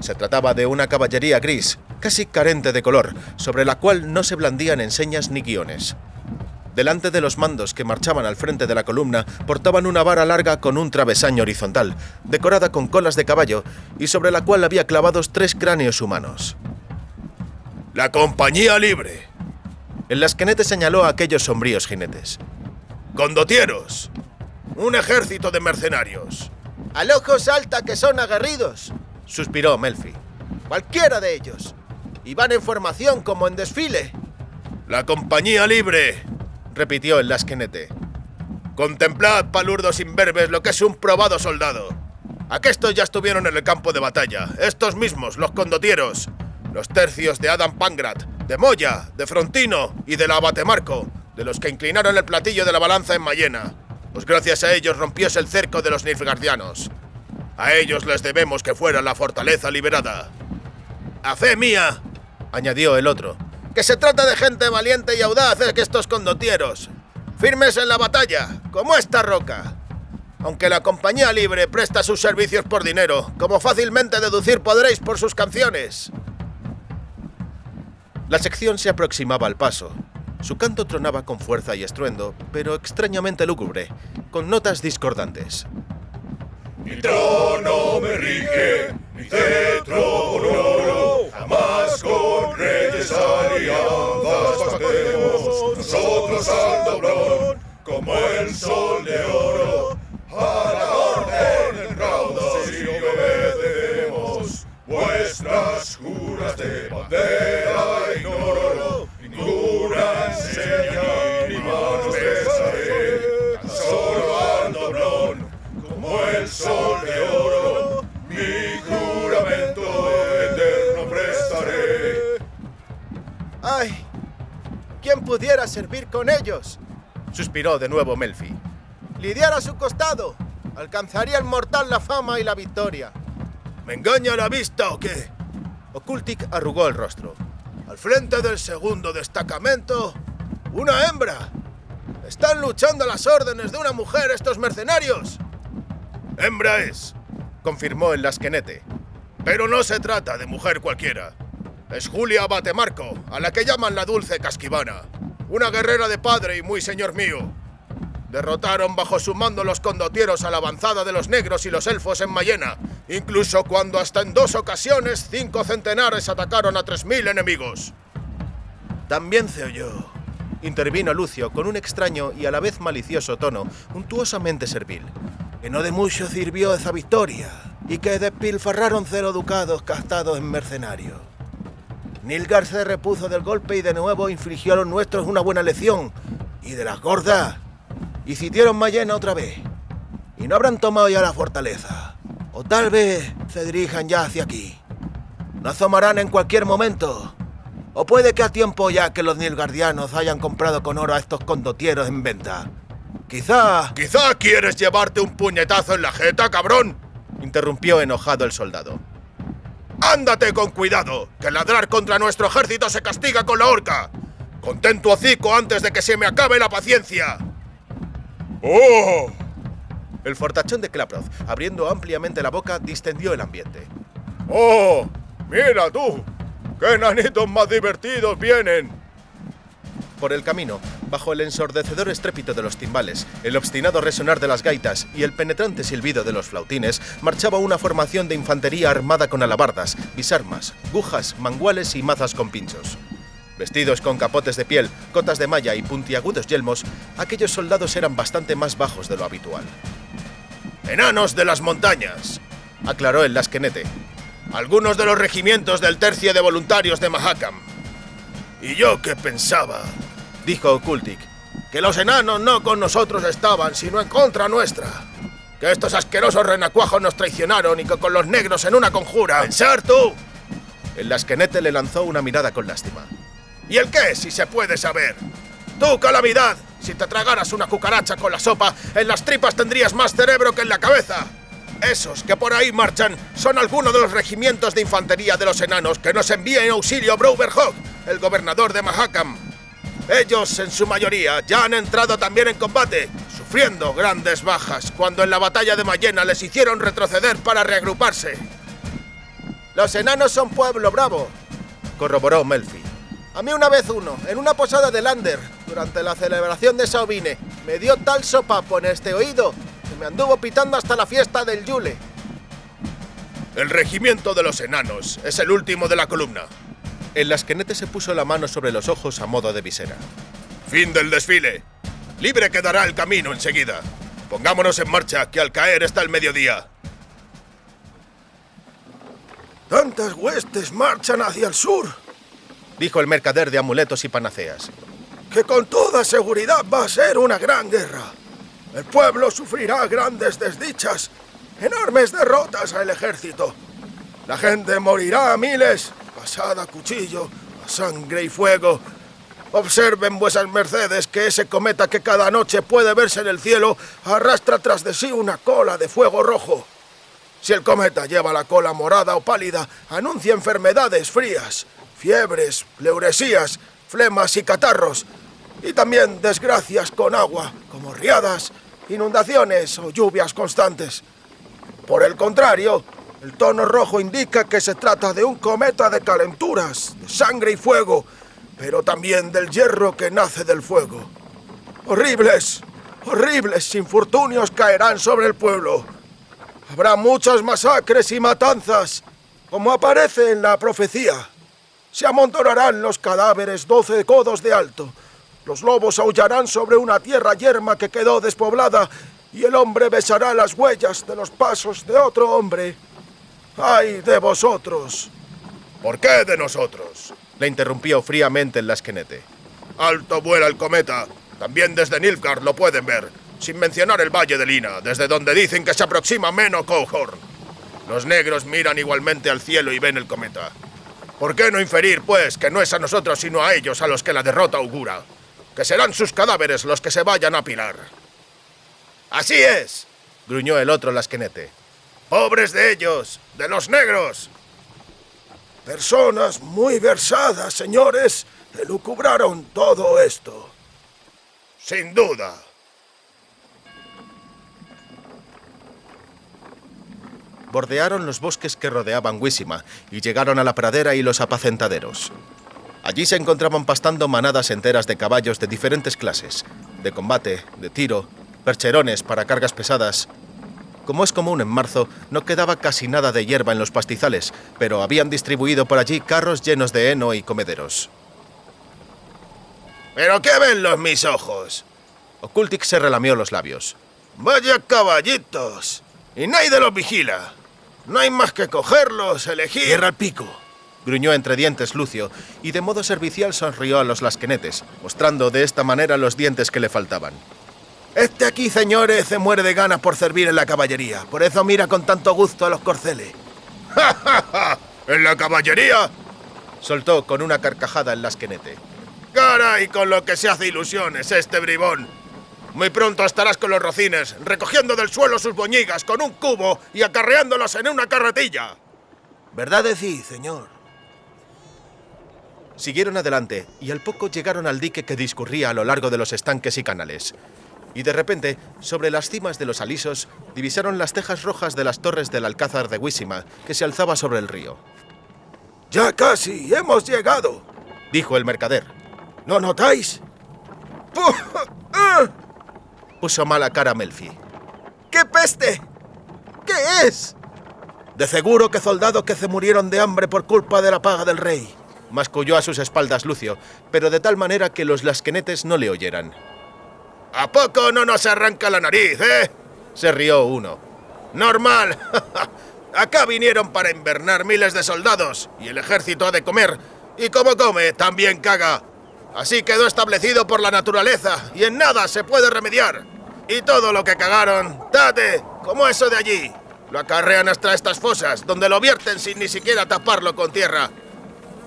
Se trataba de una caballería gris, casi carente de color, sobre la cual no se blandían enseñas ni guiones. Delante de los mandos que marchaban al frente de la columna, portaban una vara larga con un travesaño horizontal, decorada con colas de caballo, y sobre la cual había clavados 3 cráneos humanos. La compañía libre. El lasquenete señaló a aquellos sombríos jinetes. Condotieros. Un ejército de mercenarios. ¡Al ojo salta que son aguerridos!, suspiró Melfi. ¡Cualquiera de ellos! Y van en formación como en desfile. La compañía libre, repitió el lasquenete. Contemplad, palurdos imberbes, lo que es un probado soldado. Aquestos ya estuvieron en el campo de batalla. Estos mismos, los condotieros. Los tercios de Adam Pangrat, de Moya, de Frontino y del abate Marco, de los que inclinaron el platillo de la balanza en Mayena. Pues gracias a ellos rompióse el cerco de los nilfgaardianos. A ellos les debemos que fuera la fortaleza liberada. ¡A fe mía!, añadió el otro, que se trata de gente valiente y audaz que estos condotieros, firmes en la batalla, como esta roca. Aunque la compañía libre presta sus servicios por dinero, como fácilmente deducir podréis por sus canciones. La sección se aproximaba al paso. Su canto tronaba con fuerza y estruendo, pero extrañamente lúgubre, con notas discordantes. Mi trono me rige, mi cetro oro, jamás con reyes alianzas pactemos, nosotros al doblón, como el sol de oro, a la orden raudos y obedecemos, vuestras juras de bandera ignoro, ninguna enseña ni manos besaré, tan solo al doblón, como el sol de oro, mi juramento eterno prestaré. ¡Ay! ¿Quién pudiera servir con ellos?, suspiró de nuevo Melfi. Lidiar a su costado, alcanzaría el mortal la fama y la victoria. ¿Me engaña la vista o qué? Ocultic arrugó el rostro. Al frente del segundo destacamento, una hembra. ¿Están luchando a las órdenes de una mujer estos mercenarios? Hembra es, confirmó el lasquenete. pero no se trata de mujer cualquiera. Es Julia Abate Marco, a la que llaman la Dulce Casquivana, una guerrera de padre y muy señor mío. Derrotaron bajo su mando los condotieros a la avanzada de los negros y los elfos en Mayena, incluso cuando hasta en 2 ocasiones 5 centenares atacaron a 3000 enemigos. También se oyó, intervino Lucio con un extraño y a la vez malicioso tono, untuosamente servil, que no de mucho sirvió esa victoria, y que despilfarraron 0 ducados gastados en mercenarios. Nilgar se repuso del golpe y de nuevo infligió a los nuestros una buena lección, y de las gordas, y sitiaron Mayena otra vez, y no habrán tomado ya la fortaleza, o tal vez se dirijan ya hacia aquí. No asomarán en cualquier momento, o puede que a tiempo ya que los nilgardianos hayan comprado con oro a estos condotieros en venta. Quizá quieres llevarte un puñetazo en la jeta, cabrón, interrumpió enojado el soldado. ¡Ándate con cuidado, que ladrar contra nuestro ejército se castiga con la horca! ¡Contén tu hocico antes de que se me acabe la paciencia! ¡Oh! El fortachón de Klaproth, abriendo ampliamente la boca, distendió el ambiente. ¡Oh! ¡Mira tú! ¡Qué nanitos más divertidos vienen! Por el camino, bajo el ensordecedor estrépito de los timbales, el obstinado resonar de las gaitas y el penetrante silbido de los flautines, marchaba una formación de infantería armada con alabardas, bisarmas, gujas, manguales y mazas con pinchos. Vestidos con capotes de piel, cotas de malla y puntiagudos yelmos, aquellos soldados eran bastante más bajos de lo habitual. «Enanos de las montañas», aclaró el lasquenete. «Algunos de los regimientos del tercio de voluntarios de Mahakam. Y yo que pensaba», dijo Okultik, «que los enanos no con nosotros estaban, sino en contra nuestra. Que estos asquerosos renacuajos nos traicionaron y que con los negros en una conjura». «¡Pensar tú!». El lasquenete le lanzó una mirada con lástima. ¿Y el qué, si se puede saber? Tú, Calamidad, si te tragaras una cucaracha con la sopa, en las tripas tendrías más cerebro que en la cabeza. Esos que por ahí marchan son algunos de los regimientos de infantería de los enanos que nos envía en auxilio Brouwerhog, el gobernador de Mahakam. Ellos, en su mayoría, ya han entrado también en combate, sufriendo grandes bajas, cuando en la batalla de Mayena les hicieron retroceder para reagruparse. «Los enanos son pueblo bravo», corroboró Melfi. «A mí una vez uno, en una posada de Lander, durante la celebración de Saubine, me dio tal sopapo en este oído que me anduvo pitando hasta la fiesta del Yule». «El regimiento de los enanos es el último de la columna». El lasquenete se puso la mano sobre los ojos a modo de visera. «Fin del desfile. Libre quedará el camino enseguida. Pongámonos en marcha, que al caer está el mediodía». «Tantas huestes marchan hacia el sur», dijo el mercader de amuletos y panaceas, «que con toda seguridad va a ser una gran guerra. El pueblo sufrirá grandes desdichas, enormes derrotas al ejército. La gente morirá a miles, pasada a cuchillo, a sangre y fuego. Observen vuesas mercedes que ese cometa que cada noche puede verse en el cielo arrastra tras de sí una cola de fuego rojo. Si el cometa lleva la cola morada o pálida, anuncia enfermedades frías, fiebres, pleuresías, flemas y catarros, y también desgracias con agua, como riadas, inundaciones o lluvias constantes. Por el contrario, el tono rojo indica que se trata de un cometa de calenturas, de sangre y fuego, pero también del hierro que nace del fuego. Horribles, horribles infortunios caerán sobre el pueblo. Habrá muchas masacres y matanzas, como aparece en la profecía. Se amontonarán los cadáveres 12 codos de alto. Los lobos aullarán sobre una tierra yerma que quedó despoblada y el hombre besará las huellas de los pasos de otro hombre. ¡Ay de vosotros! ¿Por qué de nosotros?, le interrumpió fríamente el lasquenete. Alto vuela el cometa. También desde Nilfgaard lo pueden ver, sin mencionar el valle de Lina, desde donde dicen que se aproxima Meno Cohorn. Los negros miran igualmente al cielo y ven el cometa. ¿Por qué no inferir, pues, que no es a nosotros sino a ellos a los que la derrota augura? Que serán sus cadáveres los que se vayan a apilar. «Así es», gruñó el otro lasquenete. «Pobres de ellos, de los negros». Personas muy versadas, señores, elucubraron todo esto. Sin duda. Bordearon los bosques que rodeaban Wissima y llegaron a la pradera y los apacentaderos. Allí se encontraban pastando manadas enteras de caballos de diferentes clases, de combate, de tiro, percherones para cargas pesadas. Como es común en marzo, no quedaba casi nada de hierba en los pastizales, pero habían distribuido por allí carros llenos de heno y comederos. ¿Pero qué ven los mis ojos? Okultik se relamió los labios. ¡Vaya caballitos! Y nadie los vigila. No hay más que cogerlos, elegir... ¡Cierra el pico!, gruñó entre dientes Lucio, y de modo servicial sonrió a los lasquenetes, mostrando de esta manera los dientes que le faltaban. Este aquí, señores, se muere de ganas por servir en la caballería. Por eso mira con tanto gusto a los corceles. ¡Ja, ja, ja! ¿En la caballería? Soltó con una carcajada el lasquenete. ¡Caray, con lo que se hace ilusiones este bribón! Muy pronto estarás con los rocines, recogiendo del suelo sus boñigas con un cubo y acarreándolas en una carretilla. ¿Verdad decís, señor? Siguieron adelante y al poco llegaron al dique que discurría a lo largo de los estanques y canales. Y de repente, sobre las cimas de los alisos, divisaron las tejas rojas de las torres del Alcázar de Wissima, que se alzaba sobre el río. ¡Ya casi! ¡Hemos llegado!, dijo el mercader. ¿No notáis? Puso mala cara Melfi. ¡Qué peste! ¿Qué es? De seguro que soldados que se murieron de hambre por culpa de la paga del rey. Masculló a sus espaldas Lucio, pero de tal manera que los lasquenetes no le oyeran. ¿A poco no nos arranca la nariz, eh? Se rió uno. ¡Normal! Acá vinieron para invernar miles de soldados, y el ejército ha de comer, y como come, también caga. Así quedó establecido por la naturaleza, y en nada se puede remediar. Y todo lo que cagaron, date, como eso de allí, lo acarrean hasta estas fosas, donde lo vierten sin ni siquiera taparlo con tierra.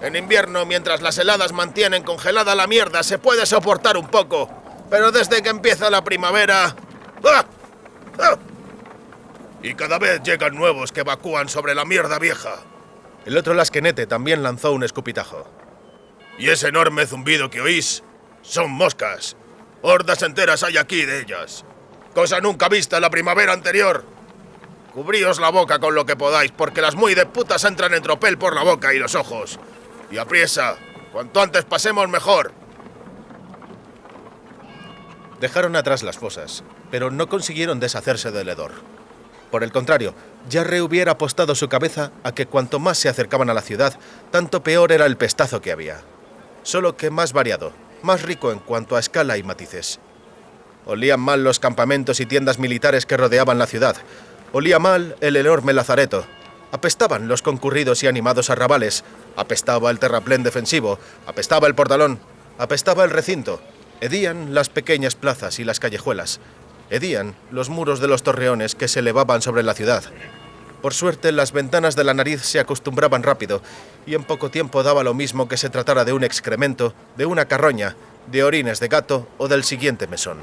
En invierno, mientras las heladas mantienen congelada la mierda, se puede soportar un poco, pero desde que empieza la primavera... ¡ah! ¡ah! Y cada vez llegan nuevos que evacúan sobre la mierda vieja. El otro lasquenete también lanzó un escupitajo. Y ese enorme zumbido que oís son moscas. Hordas enteras hay aquí de ellas. Cosa nunca vista en la primavera anterior. Cubríos la boca con lo que podáis, porque las muy de putas entran en tropel por la boca y los ojos. Y apriesa, cuanto antes pasemos mejor. Dejaron atrás las fosas, pero no consiguieron deshacerse del hedor. Por el contrario, Jarre hubiera apostado su cabeza a que cuanto más se acercaban a la ciudad, tanto peor era el pestazo que había. Solo que más variado, más rico en cuanto a escala y matices. Olían mal los campamentos y tiendas militares que rodeaban la ciudad. Olía mal el enorme lazareto. Apestaban los concurridos y animados arrabales. Apestaba el terraplén defensivo. Apestaba el portalón. Apestaba el recinto. Hedían las pequeñas plazas y las callejuelas. Hedían los muros de los torreones que se elevaban sobre la ciudad. Por suerte, las ventanas de la nariz se acostumbraban rápido, y en poco tiempo daba lo mismo que se tratara de un excremento, de una carroña, de orines de gato o del siguiente mesón.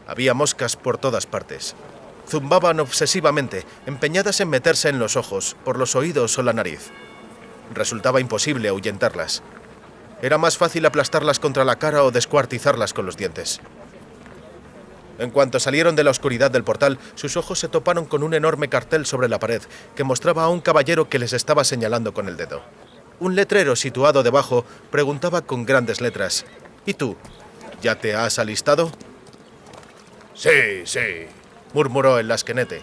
Había moscas por todas partes. Zumbaban obsesivamente, empeñadas en meterse en los ojos, por los oídos o la nariz. Resultaba imposible ahuyentarlas. Era más fácil aplastarlas contra la cara o descuartizarlas con los dientes. En cuanto salieron de la oscuridad del portal, sus ojos se toparon con un enorme cartel sobre la pared que mostraba a un caballero que les estaba señalando con el dedo. Un letrero situado debajo preguntaba con grandes letras: ¿Y tú? ¿Ya te has alistado? Sí, sí, murmuró el lasquenete.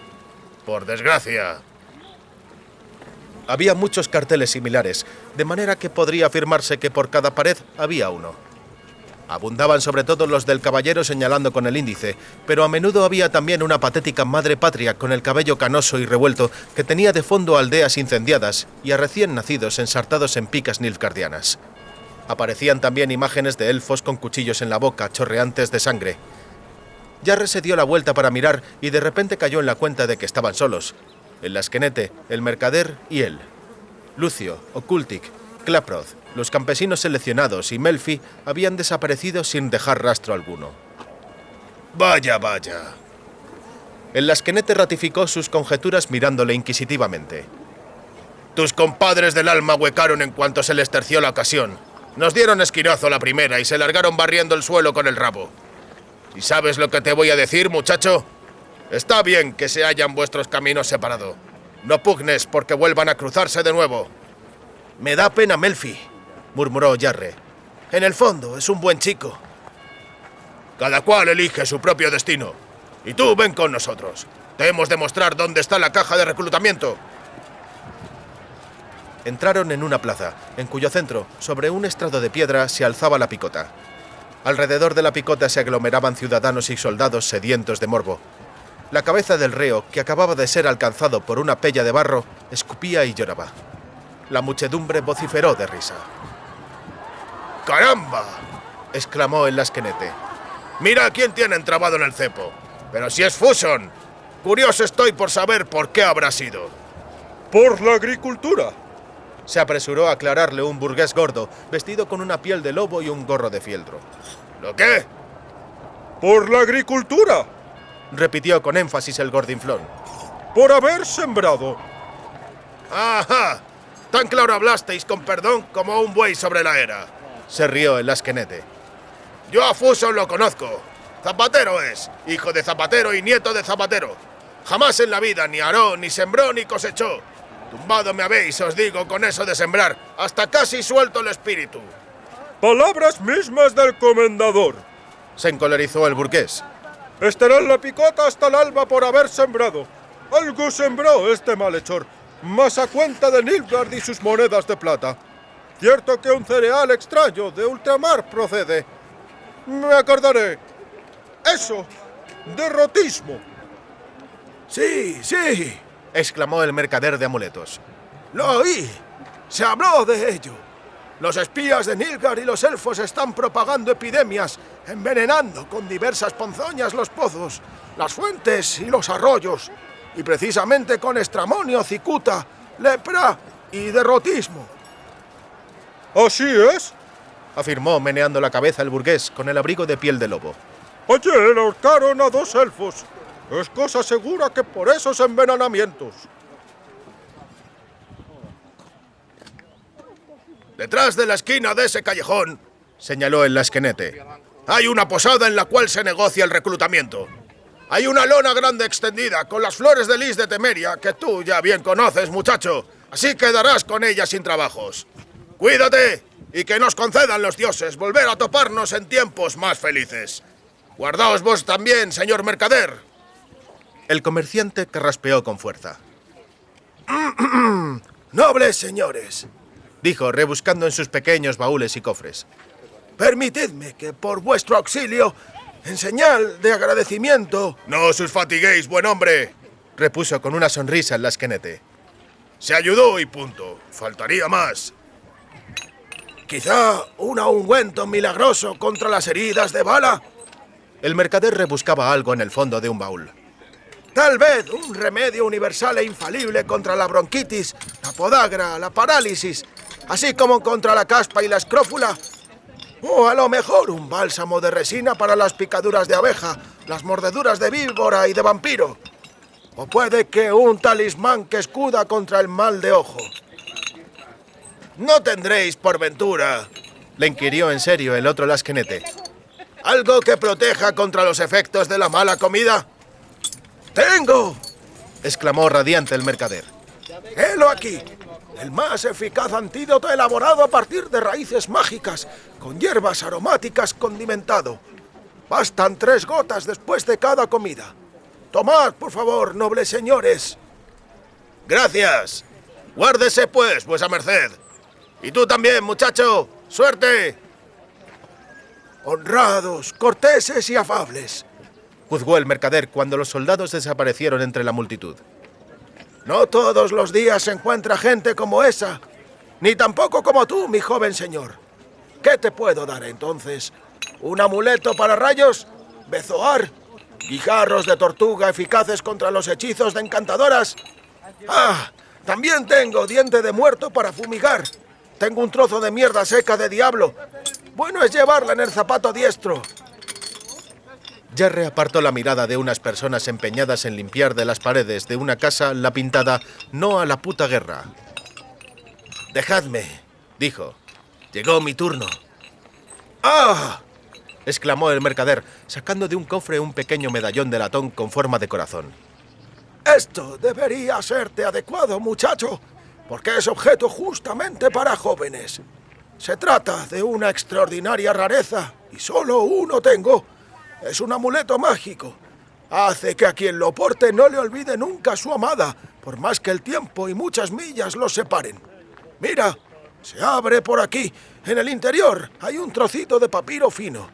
por desgracia. Había muchos carteles similares, de manera que podría afirmarse que por cada pared había uno. Abundaban sobre todo los del caballero señalando con el índice, pero a menudo había también una patética madre patria con el cabello canoso y revuelto que tenía de fondo a aldeas incendiadas y a recién nacidos ensartados en picas nilfgaardianas. Aparecían también imágenes de elfos con cuchillos en la boca, chorreantes de sangre. Jarre se dio la vuelta para mirar y de repente cayó en la cuenta de que estaban solos. El lasquenete, el mercader y él. Lucio, Ocultic, Klaproth, los campesinos seleccionados y Melfi habían desaparecido sin dejar rastro alguno. Vaya, vaya. El lasquenete ratificó sus conjeturas mirándole inquisitivamente. Tus compadres del alma huecaron en cuanto se les terció la ocasión. Nos dieron esquinazo la primera y se largaron barriendo el suelo con el rabo. ¿Y sabes lo que te voy a decir, muchacho? Está bien que se hayan vuestros caminos separados. No pugnes porque vuelvan a cruzarse de nuevo. Me da pena Melfi, murmuró Jarre. En el fondo es un buen chico. Cada cual elige su propio destino. Y tú ven con nosotros. Te hemos de mostrar dónde está la caja de reclutamiento. Entraron en una plaza, en cuyo centro, sobre un estrado de piedra, se alzaba la picota. Alrededor de la picota se aglomeraban ciudadanos y soldados sedientos de morbo. La cabeza del reo, que acababa de ser alcanzado por una pella de barro, escupía y lloraba. La muchedumbre vociferó de risa. ¡Caramba!, exclamó el lasquenete. Mira a quién tienen trabado en el cepo. Pero si es Fuson. Curioso estoy por saber por qué habrá sido. Por la agricultura. Se apresuró a aclararle un burgués gordo, vestido con una piel de lobo y un gorro de fieltro. ¿Lo qué? Por la agricultura. Repitió con énfasis el gordinflón. Por haber sembrado. ¡Ajá! Tan claro hablasteis, con perdón, como un buey sobre la era. Se rió el lasquenete. Yo a Fuson lo conozco. Zapatero es, hijo de zapatero y nieto de zapatero. Jamás en la vida ni aró, ni sembró, ni cosechó. Tumbado me habéis, os digo, con eso de sembrar. Hasta casi suelto el espíritu. Palabras mismas del comendador. Se encolerizó el burgués. Estará en la picota hasta el alba por haber sembrado. Algo sembró este malhechor, más a cuenta de Nilfgaard y sus monedas de plata. Cierto que un cereal extraño de ultramar procede. Me acordaré. Eso, derrotismo. Sí, sí, Exclamó el mercader de amuletos. lo oí. Se habló de ello. Los espías de Nilfgaard y los elfos están propagando epidemias, envenenando con diversas ponzoñas los pozos, las fuentes y los arroyos, y precisamente con estramonio, cicuta, lepra y derrotismo. ¿Así es? Afirmó meneando la cabeza el burgués con el abrigo de piel de lobo. Ayer ahorcaron a 2 elfos. Es cosa segura que por esos envenenamientos. Detrás de la esquina de ese callejón Señaló el lasquenete. hay una posada en la cual se negocia el reclutamiento. Hay una lona grande extendida con las flores de lis de Temeria que tú ya bien conoces, muchacho. Así quedarás con ella sin trabajos. Cuídate y que nos concedan los dioses volver a toparnos en tiempos más felices. Guardaos vos también, señor mercader. El comerciante carraspeó con fuerza. Nobles señores, Dijo, rebuscando en sus pequeños baúles y cofres. permitidme que por vuestro auxilio, en señal de agradecimiento, No os fatiguéis, buen hombre. Repuso con una sonrisa el lasquenete. Se ayudó y punto. Faltaría más. quizá un ungüento milagroso contra las heridas de bala. El mercader rebuscaba algo en el fondo de un baúl. Tal vez un remedio universal e infalible contra la bronquitis, la podagra, la parálisis, así como contra la caspa y la escrófula. O a lo mejor un bálsamo de resina para las picaduras de abeja, las mordeduras de víbora y de vampiro. O puede que un talismán que escuda contra el mal de ojo. ¿No tendréis, por ventura, Le inquirió en serio el otro lasquenete. algo que proteja contra los efectos de la mala comida? ¡Tengo! Exclamó radiante el mercader. ¡Helo aquí! El más eficaz antídoto elaborado a partir de raíces mágicas, con hierbas aromáticas condimentado. Bastan 3 gotas después de cada comida. Tomad, por favor, nobles señores. Gracias. Guárdese, pues, vuesa merced. Y tú también, muchacho. ¡Suerte! Honrados, corteses y afables. Juzgó el mercader cuando los soldados desaparecieron entre la multitud. No todos los días se encuentra gente como esa, ni tampoco como tú, mi joven señor. ¿Qué te puedo dar entonces? ¿Un amuleto para rayos? ¿Bezoar? ¿Guijarros de tortuga eficaces contra los hechizos de encantadoras? ¡Ah! También tengo diente de muerto para fumigar. Tengo un trozo de mierda seca de diablo. Bueno es llevarla en el zapato diestro. Jarre apartó la mirada de unas personas empeñadas en limpiar de las paredes de una casa la pintada «No a la puta guerra». «Dejadme», dijo. «Llegó mi turno». ¡Ah! exclamó el mercader, sacando de un cofre un pequeño medallón de latón con forma de corazón. Esto debería serte adecuado, muchacho, porque es objeto justamente para jóvenes. Se trata de una extraordinaria rareza y solo uno tengo. Es un amuleto mágico. Hace que a quien lo porte no le olvide nunca a su amada, por más que el tiempo y muchas millas los separen. Mira, se abre por aquí. En el interior hay un trocito de papiro fino.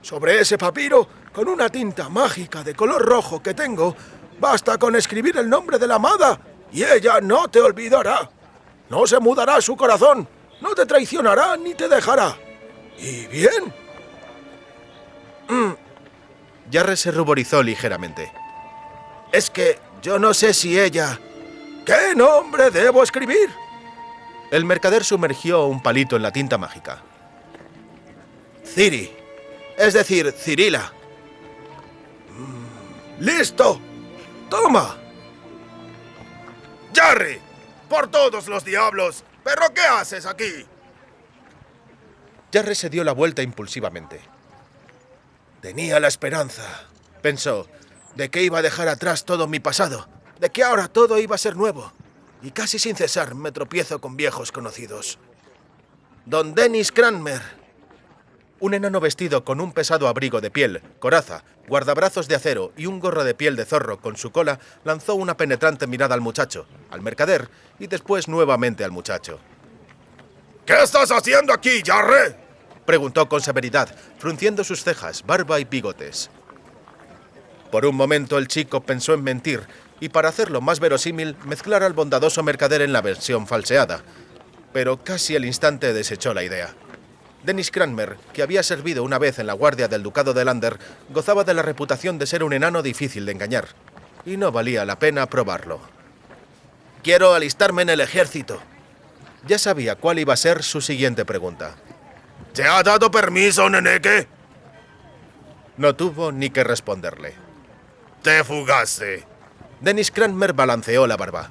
Sobre ese papiro, con una tinta mágica de color rojo que tengo, basta con escribir el nombre de la amada y ella no te olvidará. No se mudará su corazón, no te traicionará ni te dejará. ¿Y bien? Jarre se ruborizó ligeramente. Es que yo no sé si ella... ¿Qué nombre debo escribir? El mercader sumergió un palito en la tinta mágica. Ciri. Es decir, Cirila. ¡Listo! ¡Toma! ¡Jarry! ¡Por todos los diablos! ¿Pero qué haces aquí? Jarre se dio la vuelta impulsivamente. Tenía la esperanza, pensó, de que iba a dejar atrás todo mi pasado, de que ahora todo iba a ser nuevo. Y casi sin cesar me tropiezo con viejos conocidos. Don Dennis Cranmer, Un enano vestido con un pesado abrigo de piel, coraza, guardabrazos de acero y un gorro de piel de zorro con su cola lanzó una penetrante mirada al muchacho, al mercader y después nuevamente al muchacho. ¿Qué estás haciendo aquí, Jarre? Preguntó con severidad, frunciendo sus cejas, barba y bigotes. Por un momento el chico pensó en mentir y para hacerlo más verosímil mezclar al bondadoso mercader en la versión falseada, pero casi al instante desechó la idea. Dennis Cranmer, que había servido una vez en la guardia del ducado de Lander, gozaba de la reputación de ser un enano difícil de engañar, y no valía la pena probarlo. «Quiero alistarme en el ejército». Ya sabía cuál iba a ser su siguiente pregunta. ¿Te ha dado permiso, Neneque? No tuvo ni que responderle. Te fugaste. Dennis Cranmer balanceó la barba.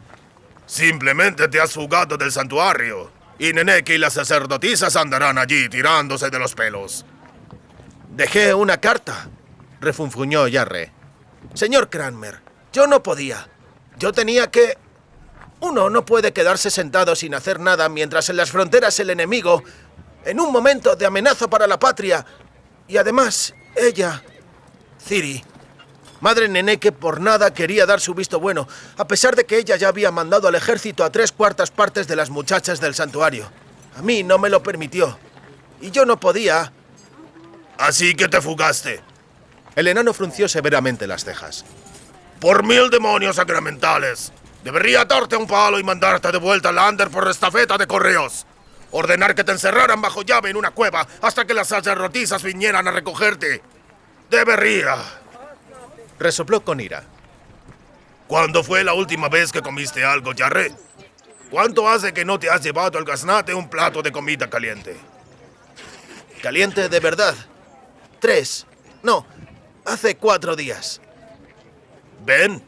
Simplemente te has fugado del santuario. Y Neneque y las sacerdotisas andarán allí tirándose de los pelos. «Dejé una carta», refunfuñó Jarre. «Señor Cranmer, yo no podía. Yo tenía que... Uno no puede quedarse sentado sin hacer nada mientras en las fronteras el enemigo, en un momento de amenaza para la patria, y además ella, Ciri, madre Neneque, por nada quería dar su visto bueno, a pesar de que ella ya había mandado al ejército a 3/4 partes de las muchachas del santuario. A mí no me lo permitió, y yo no podía». Así que te fugaste. El enano frunció severamente las cejas. ¡Por 1000 demonios sacramentales! Debería atarte a un palo y mandarte de vuelta a Lander por estafeta de correos. Ordenar que te encerraran bajo llave en una cueva hasta que las sacerdotisas vinieran a recogerte. Debería. Resopló con ira. ¿Cuándo fue la última vez que comiste algo, Jarre? ¿Cuánto hace que no te has llevado al gaznate un plato de comida caliente? ¿Caliente de verdad? 3. No, hace 4 días. Ven.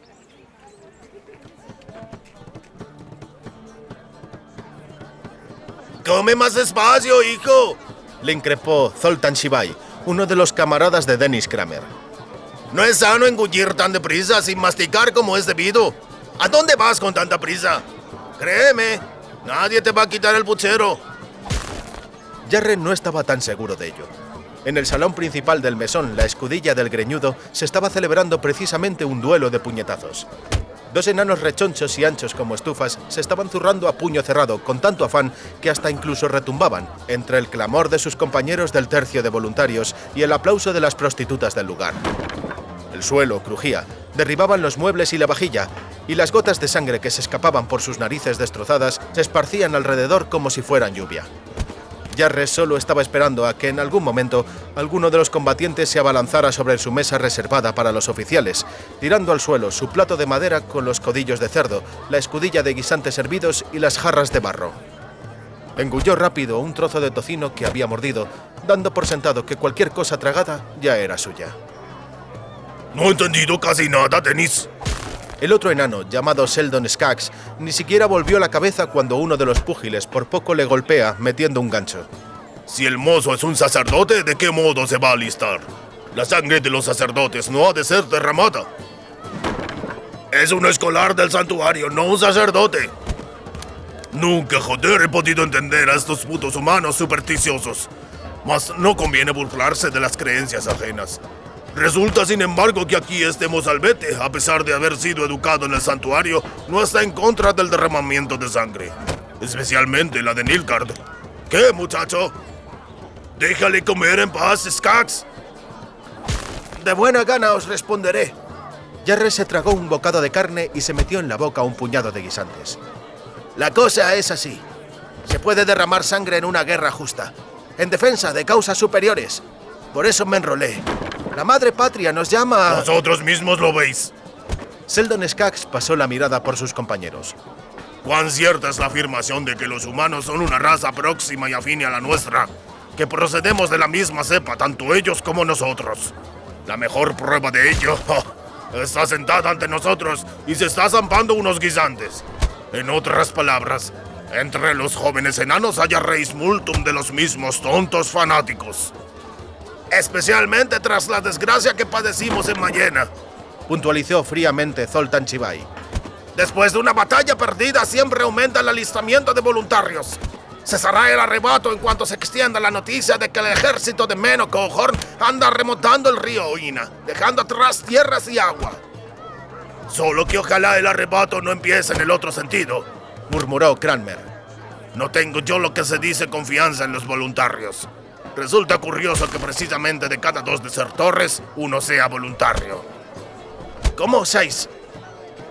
¡Come más despacio, hijo! Le increpó Zoltan Shibai, uno de los camaradas de Dennis Cranmer. No es sano engullir tan deprisa sin masticar como es debido. ¿A dónde vas con tanta prisa? Créeme, nadie te va a quitar el puchero. Jarre no estaba tan seguro de ello. En el salón principal del mesón, la escudilla del greñudo, se estaba celebrando precisamente un duelo de puñetazos. 2 enanos rechonchos y anchos como estufas se estaban zurrando a puño cerrado con tanto afán que hasta incluso retumbaban entre el clamor de sus compañeros del tercio de voluntarios y el aplauso de las prostitutas del lugar. El suelo crujía, derribaban los muebles y la vajilla, y las gotas de sangre que se escapaban por sus narices destrozadas se esparcían alrededor como si fueran lluvia. Jarre solo estaba esperando a que en algún momento alguno de los combatientes se abalanzara sobre su mesa reservada para los oficiales, tirando al suelo su plato de madera con los codillos de cerdo, la escudilla de guisantes hervidos y las jarras de barro. Engulló rápido un trozo de tocino que había mordido, dando por sentado que cualquier cosa tragada ya era suya. No he entendido casi nada, Dennis. El otro enano, llamado Sheldon Skaggs, ni siquiera volvió la cabeza cuando uno de los púgiles por poco le golpea metiendo un gancho. Si el mozo es un sacerdote, ¿de qué modo se va a alistar? La sangre de los sacerdotes no ha de ser derramada. Es un escolar del santuario, no un sacerdote. Nunca, joder, he podido entender a estos putos humanos supersticiosos. Mas no conviene burlarse de las creencias ajenas. Resulta, sin embargo, que aquí este mozalbete, a pesar de haber sido educado en el santuario, no está en contra del derramamiento de sangre. Especialmente la de Nilfgaard. ¿Qué, muchacho? Déjale comer en paz, Skaggs. De buena gana os responderé. Jarre se tragó un bocado de carne y se metió en la boca un puñado de guisantes. La cosa es así. Se puede derramar sangre en una guerra justa, en defensa de causas superiores. Por eso me enrolé. La madre patria nos llama... Vosotros mismos lo veis. Sheldon Skaggs pasó la mirada por sus compañeros. ¿Cuán cierta es la afirmación de que los humanos son una raza próxima y afín a la nuestra? Que procedemos de la misma cepa, tanto ellos como nosotros. La mejor prueba de ello está sentada ante nosotros y se está zampando unos guisantes. En otras palabras, entre los jóvenes enanos haya reis multum de los mismos tontos fanáticos. Especialmente tras la desgracia que padecimos en Mayena, puntualizó fríamente Zoltan Shibai. Después de una batalla perdida siempre aumenta el alistamiento de voluntarios. Cesará el arrebato en cuanto se extienda la noticia de que el ejército de Meno Cohorn anda remontando el río Oina, dejando atrás tierras y agua. Solo que ojalá el arrebato no empiece en el otro sentido, murmuró Cranmer. No tengo yo lo que se dice confianza en los voluntarios. Resulta curioso que precisamente de cada 2 desertores, uno sea voluntario. ¿Cómo osáis?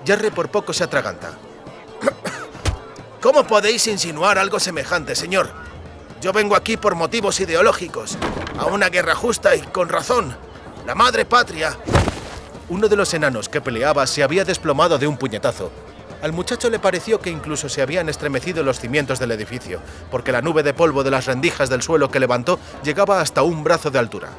Jarre por poco se atraganta. ¿Cómo podéis insinuar algo semejante, señor? Yo vengo aquí por motivos ideológicos, a una guerra justa y con razón. La madre patria... Uno de los enanos que peleaba se había desplomado de un puñetazo. Al muchacho le pareció que incluso se habían estremecido los cimientos del edificio, porque la nube de polvo de las rendijas del suelo que levantó llegaba hasta un brazo de altura.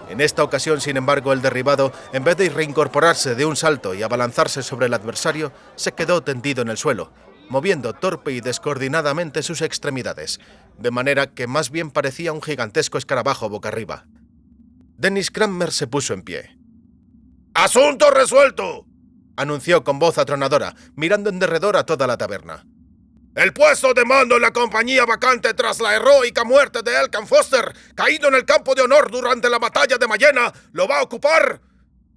En esta ocasión, sin embargo, el derribado, en vez de reincorporarse de un salto y abalanzarse sobre el adversario, se quedó tendido en el suelo, moviendo torpe y descoordinadamente sus extremidades, de manera que más bien parecía un gigantesco escarabajo boca arriba. Dennis Cranmer se puso en pie. ¡Asunto resuelto!, anunció con voz atronadora, mirando en derredor a toda la taberna. El puesto de mando en la compañía vacante tras la heroica muerte de Elkan Foster, caído en el campo de honor durante la batalla de Mayena, lo va a ocupar...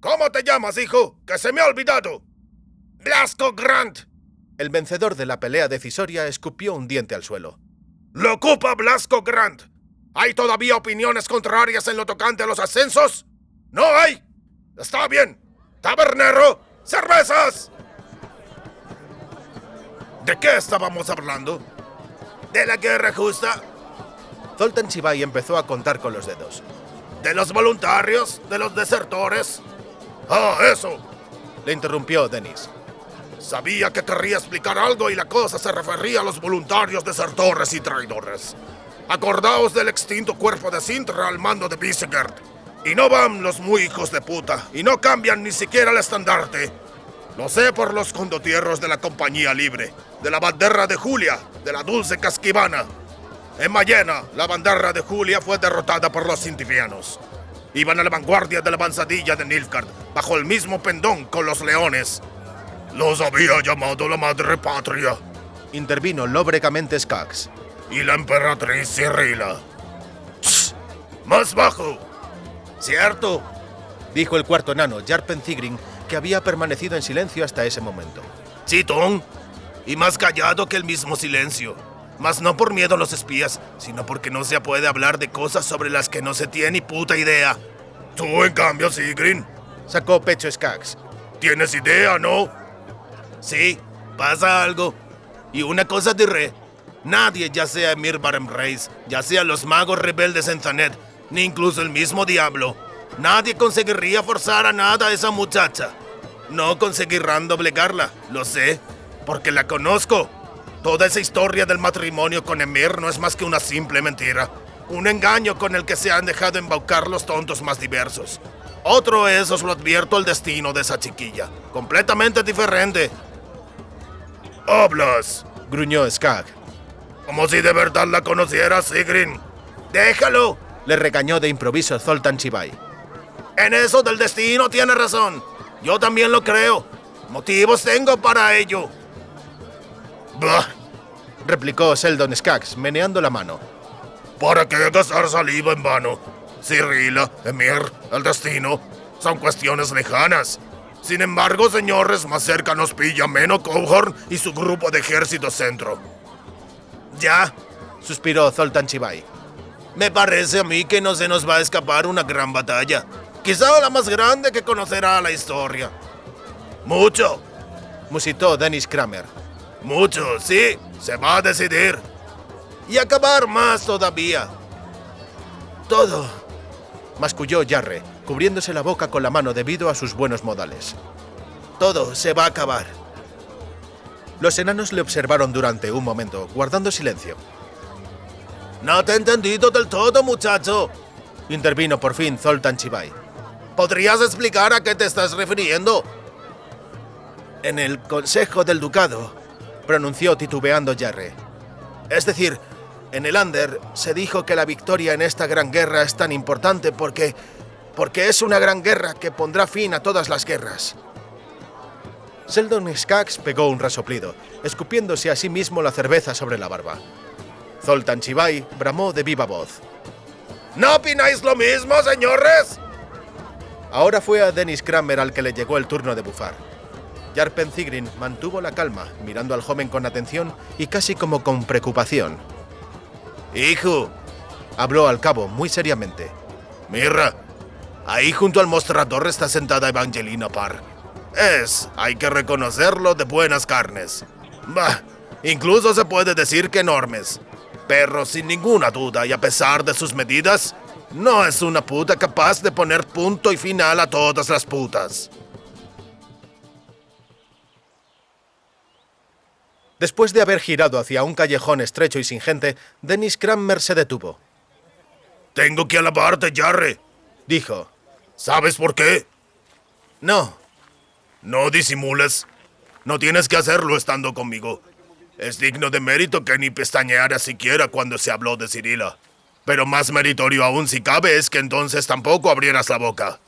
¿Cómo te llamas, hijo? ¡Que se me ha olvidado! ¡Blasco Grant! El vencedor de la pelea decisoria escupió un diente al suelo. ¡Lo ocupa Blasco Grant! ¿Hay todavía opiniones contrarias en lo tocante a los ascensos? ¡No hay! ¡Está bien! ¡Tabernero! ¡Cervezas! ¿De qué estábamos hablando? ¿De la guerra justa? Zoltan Chivay empezó a contar con los dedos. ¿De los voluntarios? ¿De los desertores? ¡Ah, eso! Le interrumpió Dennis. Sabía que querría explicar algo y la cosa se refería a los voluntarios desertores y traidores. Acordaos del extinto cuerpo de Sintra al mando de Visegard. Y no van los muy hijos de puta, y no cambian ni siquiera el estandarte. Lo sé por los condotieros de la Compañía Libre, de la bandera de Julia, de la Dulce Casquivana. En Mayena, la bandera de Julia fue derrotada por los sintifianos. Iban a la vanguardia de la avanzadilla de Nilfgaard, bajo el mismo pendón con los leones. Los había llamado la madre patria, intervino lóbregamente Skaggs. Y la emperatriz Cirila. ¡Más bajo! ¡Cierto!, dijo el cuarto enano, Jarpen Thygrin, que había permanecido en silencio hasta ese momento. Chitón, y más callado que el mismo silencio. Mas no por miedo a los espías, sino porque no se puede hablar de cosas sobre las que no se tiene ni puta idea. Tú, en cambio, Sigrin, sacó pecho Skaggs. ¿Tienes idea, no? Sí, pasa algo. Y una cosa diré. Nadie, ya sea Emir Barem Reis, ya sea los magos rebeldes en Thanet, ni incluso el mismo diablo, nadie conseguiría forzar a nada a esa muchacha. No conseguirán doblegarla, lo sé, porque la conozco. Toda esa historia del matrimonio con Emir no es más que una simple mentira. Un engaño con el que se han dejado embaucar los tontos más diversos. Otro es, os lo advierto, el destino de esa chiquilla. Completamente diferente. ¡Hablas!, gruñó Skaggs. Como si de verdad la conocieras, Sigrin. ¡Déjalo!, le regañó de improviso Zoltan Chivay. En eso del destino tiene razón. Yo también lo creo. Motivos tengo para ello. Bah, replicó Seldon Skaggs, meneando la mano. ¿Para qué gastar saliva en vano? Cirila, Emir, el destino, son cuestiones lejanas. Sin embargo, señores, más cerca nos pilla Meno Cohorn y su grupo de ejército centro. Ya, suspiró Zoltan Chivay. Me parece a mí que no se nos va a escapar una gran batalla. Quizá la más grande que conocerá la historia. Mucho, musitó Dennis Cranmer. Mucho, sí, se va a decidir. Y acabar más todavía. Todo, masculló Jarre, cubriéndose la boca con la mano debido a sus buenos modales. Todo se va a acabar. Los enanos le observaron durante un momento, guardando silencio. No te he entendido del todo, muchacho, intervino por fin Zoltan Chivay. ¿Podrías explicar a qué te estás refiriendo? En el Consejo del Ducado, pronunció titubeando Jarre. Es decir, en el Ander se dijo que la victoria en esta gran guerra es tan importante porque es una gran guerra que pondrá fin a todas las guerras. Seldon Skaggs pegó un resoplido, escupiéndose a sí mismo la cerveza sobre la barba. Zoltán Chivay bramó de viva voz. ¿No opináis lo mismo, señores? Ahora fue a Dennis Cranmer al que le llegó el turno de bufar. Jarpen Zygrin mantuvo la calma, mirando al joven con atención y casi como con preocupación. Hijo, Habló al cabo muy seriamente. mira, ahí junto al mostrador está sentada Evangelina Parr. Hay que reconocerlo, de buenas carnes. Bah, incluso se puede decir que enormes. Pero sin ninguna duda y a pesar de sus medidas, no es una puta capaz de poner punto y final a todas las putas. Después de haber girado hacia un callejón estrecho y sin gente, Dennis Cranmer se detuvo. Tengo que alabarte, Jarre. Dijo. ¿Sabes por qué? No. No disimules. No tienes que hacerlo estando conmigo. Es digno de mérito que ni pestañeara siquiera cuando se habló de Cirila. Pero más meritorio aún si cabe es que entonces tampoco abrieras la boca.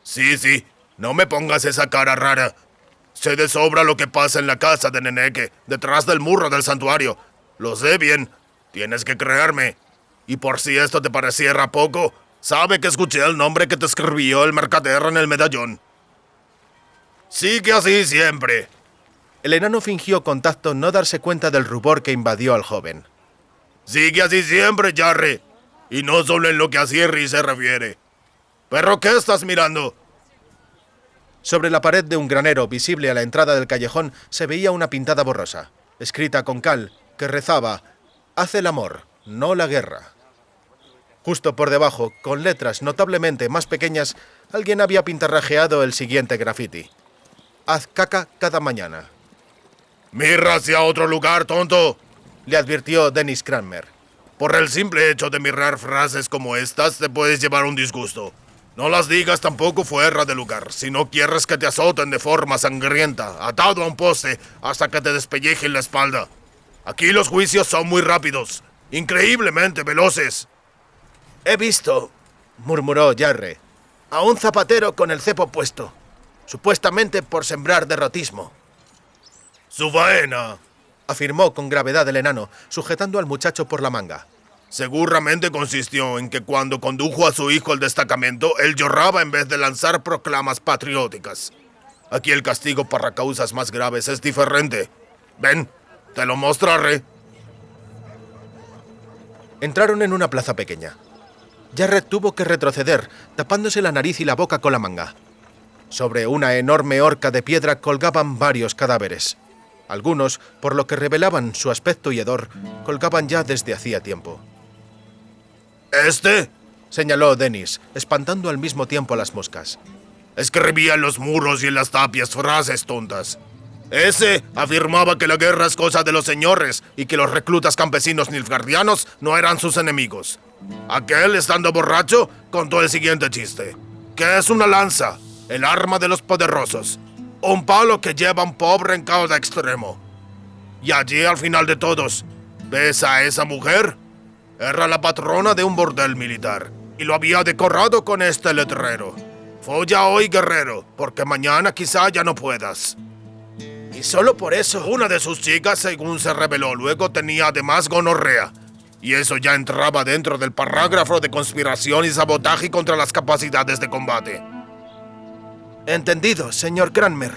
Sí, no me pongas esa cara rara. Sé de sobra lo que pasa en la casa de Neneque, detrás del muro del santuario. Lo sé bien. Tienes que creerme. Y por si esto te pareciera poco, sabe que escuché el nombre que te escribió el mercader en el medallón. Sigue así siempre. El enano fingió con tacto no darse cuenta del rubor que invadió al joven. Sigue así siempre, Jarre. Y no solo en lo que a Cierri se refiere. ¿Pero qué estás mirando? Sobre la pared de un granero visible a la entrada del callejón se veía una pintada borrosa, escrita con cal, que rezaba: «Haz el amor, no la guerra». Justo por debajo, con letras notablemente más pequeñas, alguien había pintarrajeado el siguiente graffiti: «Haz caca cada mañana». Mira hacia otro lugar, tonto. Le advirtió Dennis Cranmer. Por el simple hecho de mirar frases como estas, te puedes llevar un disgusto. No las digas tampoco fuera de lugar, si no quieres que te azoten de forma sangrienta, atado a un poste, hasta que te despellejen la espalda. Aquí los juicios son muy rápidos, increíblemente veloces. «He visto», murmuró Jarre, «a un zapatero con el cepo puesto, supuestamente por sembrar derrotismo». Su faena, afirmó con gravedad el enano, sujetando al muchacho por la manga. Seguramente consistió en que cuando condujo a su hijo al destacamento, él lloraba en vez de lanzar proclamas patrióticas. Aquí el castigo para causas más graves es diferente. Ven, te lo mostraré. Entraron en una plaza pequeña. Jarret tuvo que retroceder, tapándose la nariz y la boca con la manga. Sobre una enorme horca de piedra colgaban varios cadáveres. Algunos, por lo que revelaban su aspecto y hedor, colgaban ya desde hacía tiempo. ¿Este? Señaló Dennis, espantando al mismo tiempo a las moscas. Escribía en los muros y en las tapias frases tontas. Ese afirmaba que la guerra es cosa de los señores y que los reclutas campesinos nilfgaardianos no eran sus enemigos. Aquel, estando borracho, contó el siguiente chiste. Que es una lanza, el arma de los poderosos. Un palo que lleva un pobre en cada extremo. Y allí, al final de todos, ¿ves a esa mujer? Era la patrona de un bordel militar y lo había decorado con este letrero: folla hoy, guerrero, porque mañana quizá ya no puedas. Y solo por eso, una de sus chicas, según se reveló luego, tenía además gonorrea. Y eso ya entraba dentro del parágrafo de conspiración y sabotaje contra las capacidades de combate. Entendido, señor Cranmer.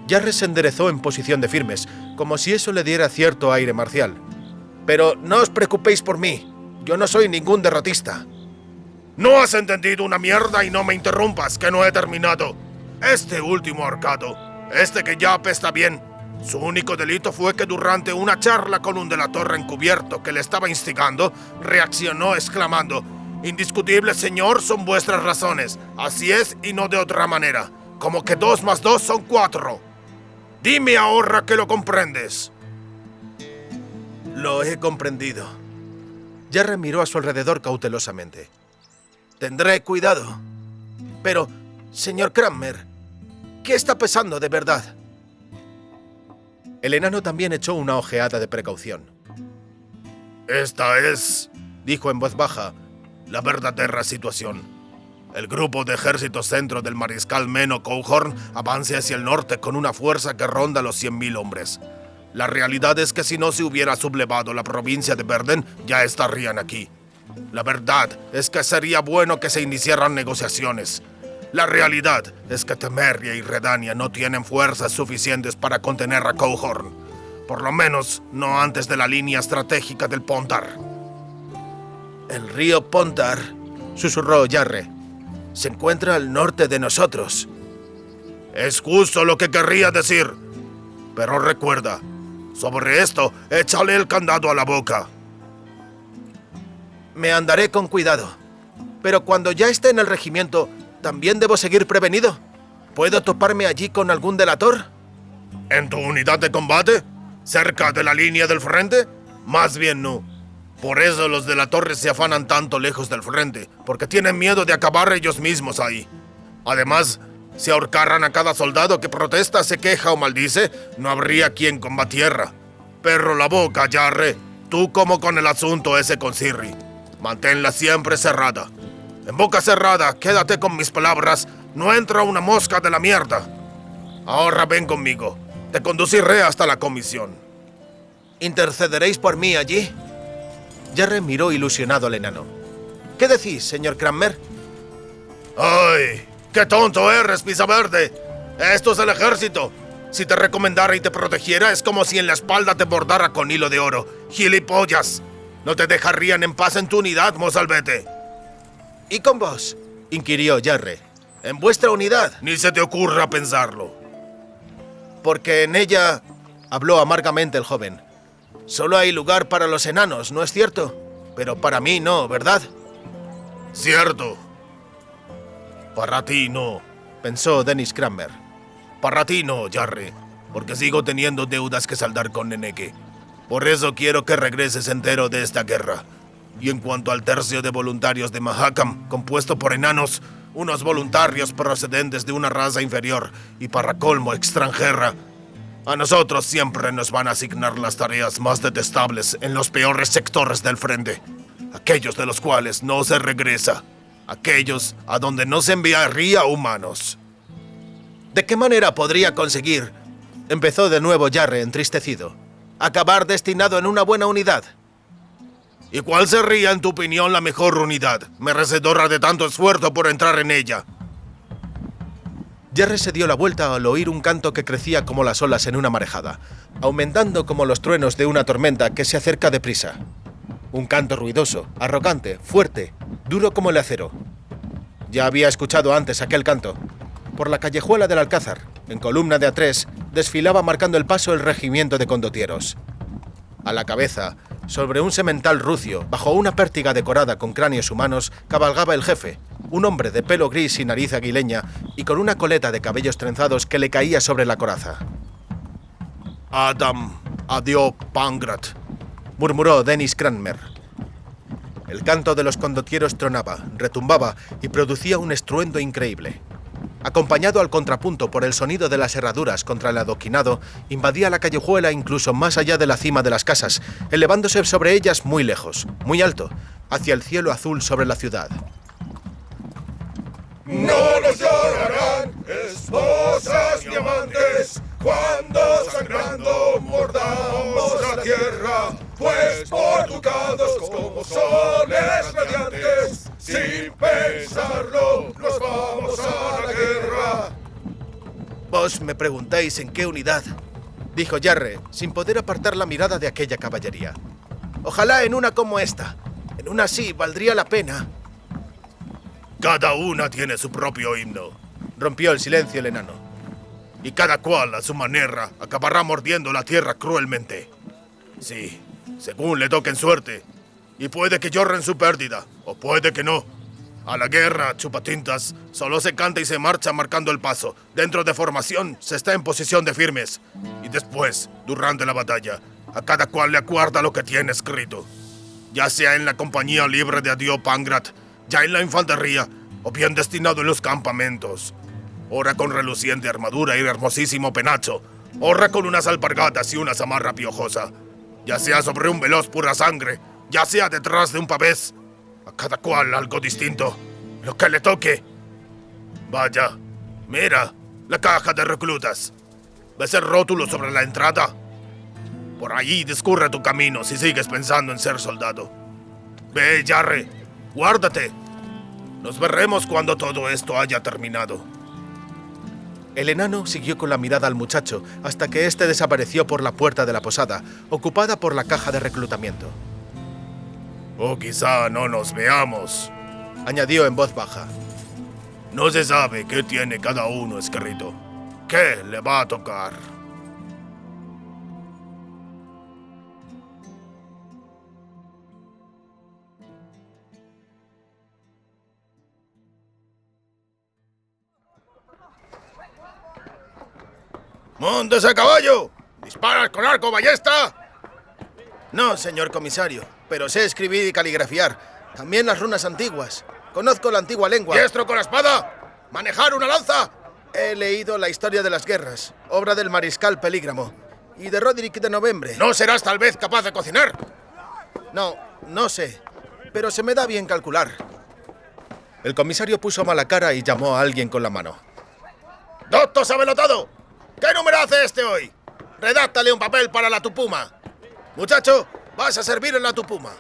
Jarre se enderezó en posición de firmes, como si eso le diera cierto aire marcial. Pero no os preocupéis por mí. Yo no soy ningún derrotista. No has entendido una mierda y no me interrumpas, que no he terminado. Este último ahorcado, este que ya apesta bien, su único delito fue que durante una charla con un delator encubierto que le estaba instigando, reaccionó exclamando: «Indiscutible, señor, son vuestras razones. Así es y no de otra manera. Como que 2 más 2 son 4. Dime ahora que lo comprendes». Lo he comprendido. Jarre miró a su alrededor cautelosamente. Tendré cuidado. Pero, señor Cranmer, ¿qué está pasando de verdad? El enano también echó una ojeada de precaución. Esta es, dijo en voz baja, la verdadera situación. El grupo de ejército centro del mariscal Meno Cohorn avanza hacia el norte con una fuerza que ronda los 100.000 hombres. La realidad es que si no se hubiera sublevado la provincia de Verden, ya estarían aquí. La verdad es que sería bueno que se iniciaran negociaciones. La realidad es que Temeria y Redania no tienen fuerzas suficientes para contener a Cohorn. Por lo menos no antes de la línea estratégica del Pontar. El río Pontar, susurró Jarre, se encuentra al norte de nosotros. Es justo lo que querría decir. Pero recuerda, sobre esto, échale el candado a la boca. Me andaré con cuidado. Pero cuando ya esté en el regimiento, ¿también debo seguir prevenido? ¿Puedo toparme allí con algún delator? ¿En tu unidad de combate? ¿Cerca de la línea del frente? Más bien no. Por eso los delatores se afanan tanto lejos del frente, porque tienen miedo de acabar ellos mismos ahí. Además, si ahorcaran a cada soldado que protesta, se queja o maldice, no habría quien combatiera. Pero la boca, Jarre, tú como con el asunto ese con Sirri. Manténla siempre cerrada. En boca cerrada, quédate con mis palabras, no entra una mosca de la mierda. Ahora ven conmigo, te conduciré hasta la comisión. ¿Intercederéis por mí allí? Jarre miró ilusionado al enano. ¿Qué decís, señor Cranmer? ¡Ay! ¡Qué tonto eres, Pisa Verde! Esto es el ejército. Si te recomendara y te protegiera, es como si en la espalda te bordara con hilo de oro. ¡Gilipollas! No te dejarían en paz en tu unidad, mozalbete. ¿Y con vos? Inquirió Jarre. ¿En vuestra unidad? Ni se te ocurra pensarlo. Porque en ella, habló amargamente el joven, solo hay lugar para los enanos, ¿no es cierto? Pero para mí no, ¿verdad? Cierto. Para ti no, pensó Dennis Cranmer. Para ti no, Jarre, porque sigo teniendo deudas que saldar con Neneke. Por eso quiero que regreses entero de esta guerra. Y en cuanto al tercio de voluntarios de Mahakam, compuesto por enanos, unos voluntarios procedentes de una raza inferior y para colmo extranjera, a nosotros siempre nos van a asignar las tareas más detestables en los peores sectores del frente, aquellos de los cuales no se regresa, aquellos a donde no se enviaría humanos. ¿De qué manera podría conseguir, empezó de nuevo Jarre entristecido, acabar destinado en una buena unidad? ¿Y cuál sería, en tu opinión, la mejor unidad, merecedora de tanto esfuerzo por entrar en ella? Jarre se dio la vuelta al oír un canto que crecía como las olas en una marejada, aumentando como los truenos de una tormenta que se acerca deprisa. Un canto ruidoso, arrogante, fuerte, duro como el acero. Ya había escuchado antes aquel canto. Por la callejuela del Alcázar, en columna de A3, desfilaba marcando el paso el regimiento de condotieros. A la cabeza, sobre un semental rucio, bajo una pértiga decorada con cráneos humanos, cabalgaba el jefe, un hombre de pelo gris y nariz aguileña y con una coleta de cabellos trenzados que le caía sobre la coraza. Adam Adio Pangrat, murmuró Dennis Cranmer. El canto de los condotieros tronaba, retumbaba y producía un estruendo increíble. Acompañado al contrapunto por el sonido de las herraduras contra el adoquinado, invadía la callejuela incluso más allá de la cima de las casas, elevándose sobre ellas muy lejos, muy alto, hacia el cielo azul sobre la ciudad. No nos llorarán esposas ni amantes cuando sangrando mordamos la tierra, pues por ducados como soles radiantes, sin pensarlo nos vamos a la guerra. Vos me preguntáis en qué unidad, dijo Jarre, sin poder apartar la mirada de aquella caballería. Ojalá en una como esta. En una así valdría la pena. Cada una tiene su propio himno, rompió el silencio el enano. Y cada cual, a su manera, acabará mordiendo la tierra cruelmente. Sí, según le toquen suerte. Y puede que lloren su pérdida, o puede que no. A la guerra, chupatintas, solo se canta y se marcha marcando el paso. Dentro de formación, se está en posición de firmes. Y después, durante la batalla, a cada cual le acuerda lo que tiene escrito. Ya sea en la compañía libre de Adio Pangrat, ya en la infantería, o bien destinado en los campamentos. Ora con reluciente armadura y hermosísimo penacho, ora con unas alpargatas y una zamarra piojosa, ya sea sobre un veloz pura sangre, ya sea detrás de un pavés, a cada cual algo distinto, lo que le toque. Vaya, mira, la caja de reclutas. ¿Ves el rótulo sobre la entrada? Por allí discurre tu camino si sigues pensando en ser soldado. Ve, Jarre, guárdate. Nos veremos cuando todo esto haya terminado. El enano siguió con la mirada al muchacho hasta que éste desapareció por la puerta de la posada, ocupada por la caja de reclutamiento. O quizá no nos veamos, Añadió en voz baja. No se sabe qué tiene cada uno escrito. ¿Qué le va a tocar? ¡Montes a caballo! ¿Disparas con arco ballesta? No, señor comisario, pero sé escribir y caligrafiar. También las runas antiguas. Conozco la antigua lengua. ¿Diestro con la espada? ¿Manejar una lanza? He leído la historia de las guerras, obra del mariscal Pelígramo, y de Roderick de Novembre. ¿No serás tal vez capaz de cocinar? No sé, pero se me da bien calcular. El comisario puso mala cara y llamó a alguien con la mano. ¡Doctor Sabelotado! ¿Qué número hace este hoy? Redáctale un papel para la tupuma. Muchacho, vas a servir en la tupuma.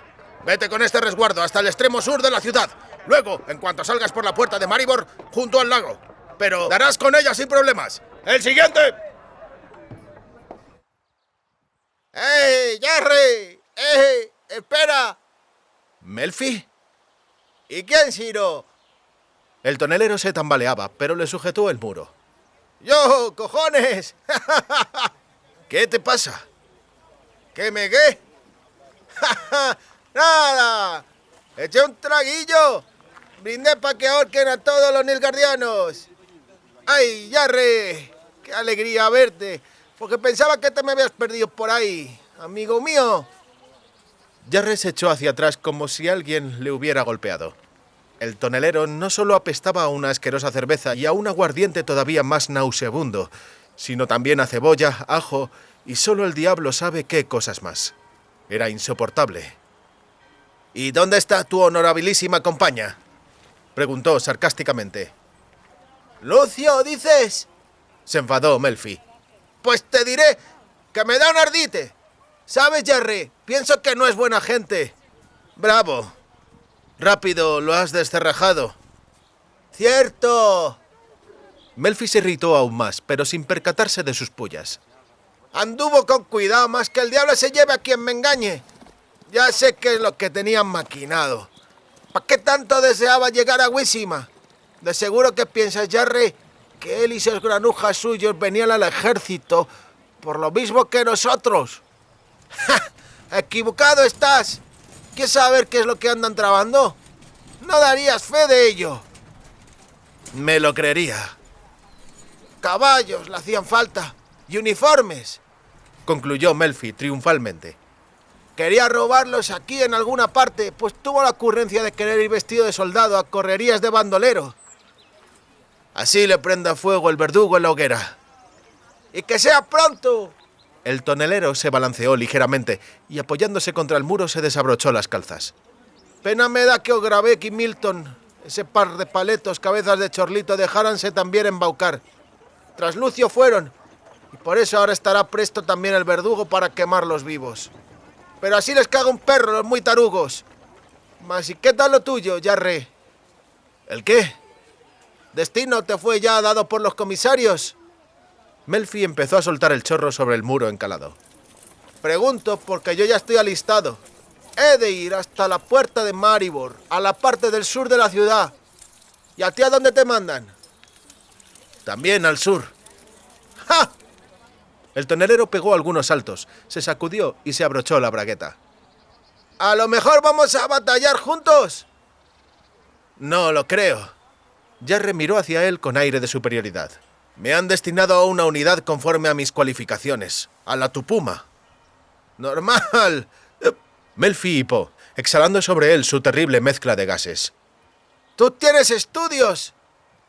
Vete con este resguardo hasta el extremo sur de la ciudad. Luego, en cuanto salgas por la puerta de Maribor, junto al lago. Pero darás con ella sin problemas. ¡El siguiente! ¡Ey, Jarre! ¡Ey, espera! ¿Melfi? ¿Y quién, Ciro? El tonelero se tambaleaba, pero le sujetó el muro. ¡Yo, cojones! ¿Qué te pasa? ¿Qué me qué? ¡Nada! Eché un traguillo. Brindé para que ahorquen a todos los nilgardianos. ¡Ay, Jarre! ¡Qué alegría verte! Porque pensaba que te me habías perdido por ahí, amigo mío. Jarre se echó hacia atrás como si alguien le hubiera golpeado. El tonelero no solo apestaba a una asquerosa cerveza y a un aguardiente todavía más nauseabundo, sino también a cebolla, ajo y solo el diablo sabe qué cosas más. Era insoportable. ¿Y dónde está tu honorabilísima compañía?, preguntó sarcásticamente. ¿Lucio, dices?, se enfadó Melfi. Pues te diré que me da un ardite. ¿Sabes, Jarre? Pienso que no es buena gente. Bravo. Rápido, lo has descerrajado. ¡Cierto! Melfi se irritó aún más, pero sin percatarse de sus pullas. Anduvo con cuidado, más que el diablo se lleve a quien me engañe. Ya sé qué es lo que tenían maquinado. ¿Para qué tanto deseaba llegar a Wissima? De seguro que piensas, Jarre, que él y sus granujas suyos venían al ejército por lo mismo que nosotros. ¡Ja! ¡Equivocado estás! ¿Quieres saber qué es lo que andan trabando? No darías fe de ello. Me lo creería. Caballos le hacían falta y uniformes, concluyó Melfi triunfalmente. Quería robarlos aquí en alguna parte, pues tuvo la ocurrencia de querer ir vestido de soldado a correrías de bandolero. Así le prenda fuego el verdugo en la hoguera. ¡Y que sea pronto! El tonelero se balanceó ligeramente y apoyándose contra el muro se desabrochó las calzas. Pena me da que Ograbeck y Milton, ese par de paletos cabezas de chorlito, dejáranse también embaucar. Tras Lucio fueron, y por eso ahora estará presto también el verdugo para quemarlos vivos. Pero así les caga un perro, los muy tarugos. Mas, ¿y qué tal lo tuyo, Jarre? ¿El qué? ¿Destino te fue ya dado por los comisarios? Melfi empezó a soltar el chorro sobre el muro encalado. Pregunto porque yo ya estoy alistado. He de ir hasta la puerta de Maribor, a la parte del sur de la ciudad. ¿Y a ti a dónde te mandan? También al sur. ¡Ja! El tonelero pegó algunos saltos, se sacudió y se abrochó la bragueta. ¿A lo mejor vamos a batallar juntos? No lo creo. Jarre miró hacia él con aire de superioridad. Me han destinado a una unidad conforme a mis cualificaciones, a la tupuma. Normal. Melfi hipó, exhalando sobre él su terrible mezcla de gases. ¡Tú tienes estudios!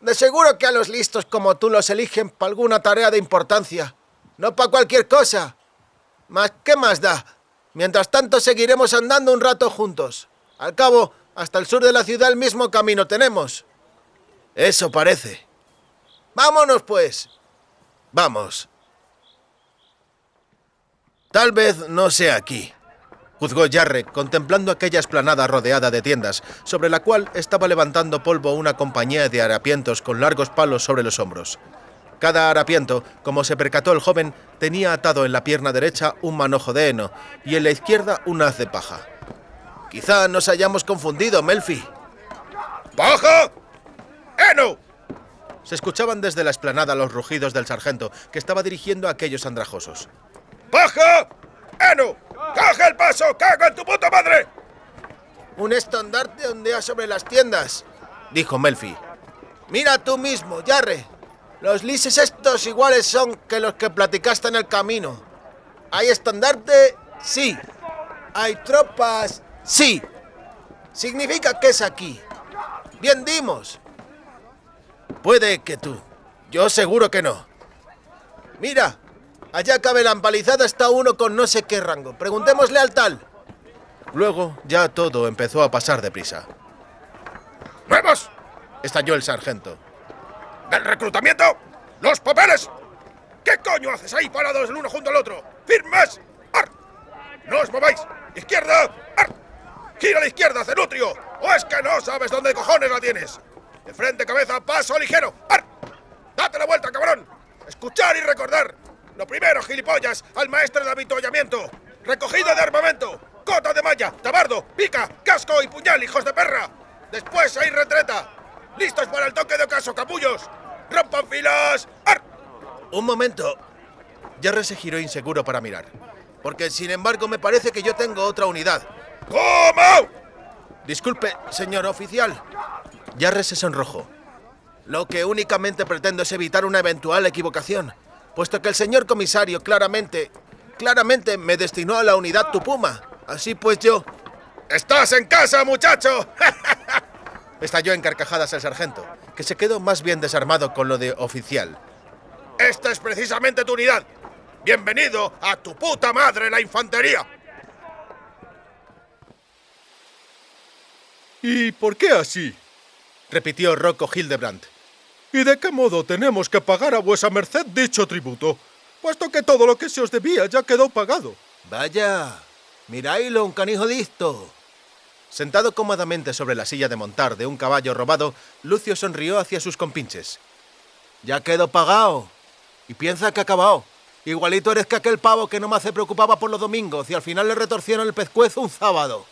De seguro que a los listos como tú los eligen para alguna tarea de importancia, no para cualquier cosa. Mas, ¿qué más da? Mientras tanto seguiremos andando un rato juntos. Al cabo, hasta el sur de la ciudad el mismo camino tenemos. Eso parece. ¡Vámonos, pues! Vamos. Tal vez no sea aquí, juzgó Jarre, contemplando aquella explanada rodeada de tiendas, sobre la cual estaba levantando polvo una compañía de harapientos con largos palos sobre los hombros. Cada harapiento, como se percató el joven, tenía atado en la pierna derecha un manojo de heno y en la izquierda un haz de paja. Quizá nos hayamos confundido, Melfi. ¡Paja! ¡Heno! Se escuchaban desde la explanada los rugidos del sargento, que estaba dirigiendo a aquellos andrajosos. ¡Paja! ¡Heno! ¡Caja el paso! ¡Cago en tu puta madre! Un estandarte ondea sobre las tiendas, dijo Melfi. Mira tú mismo, Jarre. Los lises estos iguales son que los que platicaste en el camino. ¿Hay estandarte? Sí. ¿Hay tropas? Sí. Significa que es aquí. Bien dimos. Puede que tú. Yo seguro que no. Mira, allá cabe la empalizada está uno con no sé qué rango. Preguntémosle al tal. Luego ya todo empezó a pasar deprisa. ¡Nuevos! Estalló el sargento. ¡Del reclutamiento! ¡Los papeles! ¿Qué coño haces ahí parados el uno junto al otro? ¡Firmes! ¡Ar! ¡No os mováis! ¡Izquierda! ¡Ar! ¡Gira a la izquierda, Cenutrio! ¿O es que no sabes dónde cojones la tienes? De frente, cabeza, paso ligero. ¡Ar! ¡Date la vuelta, cabrón! Escuchar y recordar. Lo primero, gilipollas, al maestre de avituallamiento. Recogida de armamento. Cota de malla, tabardo, pica, casco y puñal, hijos de perra. Después hay retreta. ¡Listos para el toque de ocaso, capullos! ¡Rompan filas! ¡Ar! Un momento. Jarre se giró inseguro para mirar. Porque, sin embargo, me parece que yo tengo otra unidad. ¿Cómo? Disculpe, señor oficial. Jarre se sonrojó. Lo que únicamente pretendo es evitar una eventual equivocación, puesto que el señor comisario claramente me destinó a la unidad Tupuma. Así pues yo... ¡Estás en casa, muchacho! Estalló en carcajadas el sargento, que se quedó más bien desarmado con lo de oficial. ¡Esta es precisamente tu unidad! ¡Bienvenido a tu puta madre, la infantería! ¿Y por qué así? Repitió Rocco Hildebrand. ¿Y de qué modo tenemos que pagar a vuesa merced dicho tributo? Puesto que todo lo que se os debía ya quedó pagado. Vaya, miráislo, un canijo listo. Sentado cómodamente sobre la silla de montar de un caballo robado, Lucio sonrió hacia sus compinches. Ya quedó pagado. Y piensa que ha acabado. Igualito eres que aquel pavo que no más se preocupaba por los domingos y al final le retorcieron el pescuezo un sábado.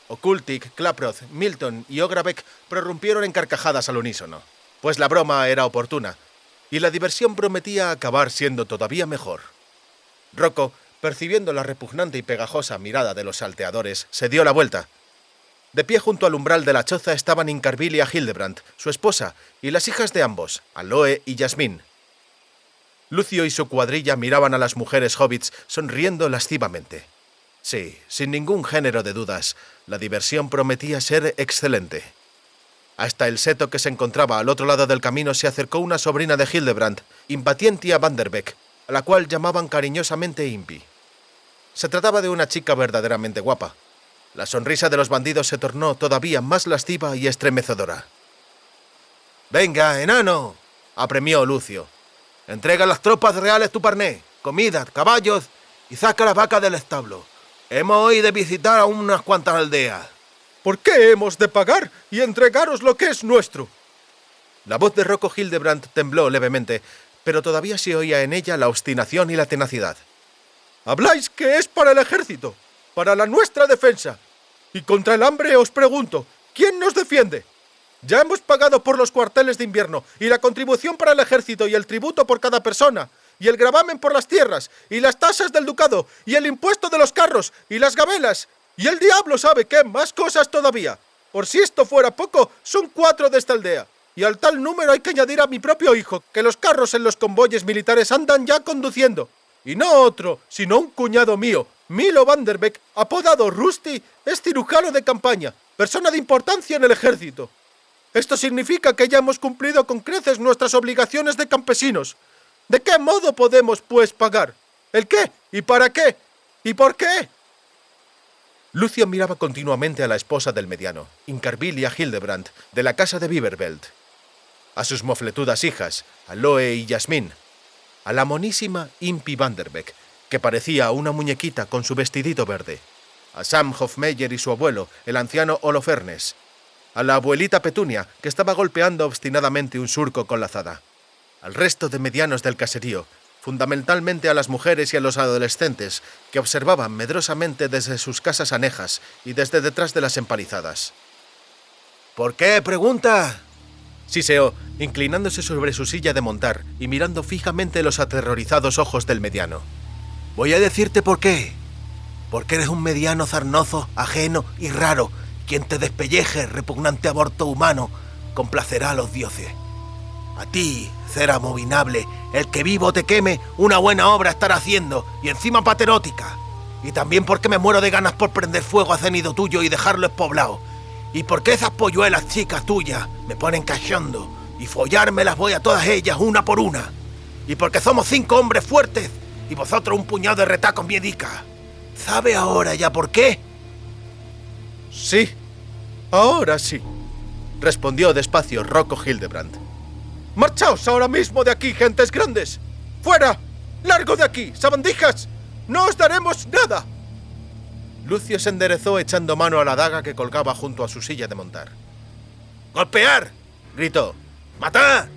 Ocultic, Klaproth, Milton y Ogravec prorrumpieron en carcajadas al unísono, pues la broma era oportuna y la diversión prometía acabar siendo todavía mejor. Rocco, percibiendo la repugnante y pegajosa mirada de los salteadores, se dio la vuelta. De pie junto al umbral de la choza estaban Incarvilia Hildebrand, su esposa, y las hijas de ambos, Aloe y Yasmín. Lucio y su cuadrilla miraban a las mujeres hobbits sonriendo lascivamente. Sí, sin ningún género de dudas, la diversión prometía ser excelente. Hasta el seto que se encontraba al otro lado del camino se acercó una sobrina de Hildebrand, Impatientia Vanderbeck, a la cual llamaban cariñosamente Impi. Se trataba de una chica verdaderamente guapa. La sonrisa de los bandidos se tornó todavía más lasciva y estremecedora. «Venga, enano», apremió Lucio. «Entrega a las tropas reales tu parné, comida, caballos y saca las vacas del establo. Hemos hoy de visitar a unas cuantas aldeas». ¿Por qué hemos de pagar y entregaros lo que es nuestro? La voz de Rocco Hildebrand tembló levemente, pero todavía se oía en ella la obstinación y la tenacidad. Habláis que es para el ejército, para la nuestra defensa. Y contra el hambre os pregunto, ¿quién nos defiende? Ya hemos pagado por los cuarteles de invierno, y la contribución para el ejército, y el tributo por cada persona, y el gravamen por las tierras, y las tasas del ducado, y el impuesto de los carros, y las gabelas, y el diablo sabe qué más cosas todavía. Por si esto fuera poco, son 4 de esta aldea. Y al tal número hay que añadir a mi propio hijo, que los carros en los convoyes militares andan ya conduciendo. Y no otro, sino un cuñado mío, Milo Vanderbeck, apodado Rusty, es cirujano de campaña, persona de importancia en el ejército. Esto significa que ya hemos cumplido con creces nuestras obligaciones de campesinos. ¿De qué modo podemos, pues, pagar? ¿El qué? ¿Y para qué? ¿Y por qué? Lucio miraba continuamente a la esposa del mediano, Incarvilia Hildebrand, de la casa de Biberveld, a sus mofletudas hijas, Aloe y Yasmín, a la monísima Impy Vanderbeck, que parecía una muñequita con su vestidito verde, a Sam Hofmeyer y su abuelo, el anciano Holofernes, a la abuelita Petunia, que estaba golpeando obstinadamente un surco con la azada, al resto de medianos del caserío, fundamentalmente a las mujeres y a los adolescentes, que observaban medrosamente desde sus casas anejas y desde detrás de las empalizadas. ¿Por qué pregunta? Siseó, inclinándose sobre su silla de montar y mirando fijamente los aterrorizados ojos del mediano. Voy a decirte por qué. Porque eres un mediano zarnozo, ajeno y raro. Quien te despelleje, repugnante aborto humano, complacerá a los dioses. A ti, cera abominable, el que vivo te queme, una buena obra estará haciendo, y encima paterótica. Y también porque me muero de ganas por prender fuego a cenido tuyo y dejarlo despoblado. Y porque esas polluelas chicas tuyas me ponen cachondo, y follármelas voy a todas ellas una por una. Y porque somos 5 hombres fuertes, y vosotros un puñado de retacos miedicas. ¿Sabe ahora ya por qué? Sí, ahora sí, respondió despacio Rocco Hildebrand. ¡Marchaos ahora mismo de aquí, gentes grandes! ¡Fuera! ¡Largo de aquí, sabandijas! ¡No os daremos nada! Lucio se enderezó echando mano a la daga que colgaba junto a su silla de montar. ¡Golpear!, gritó. ¡Matar!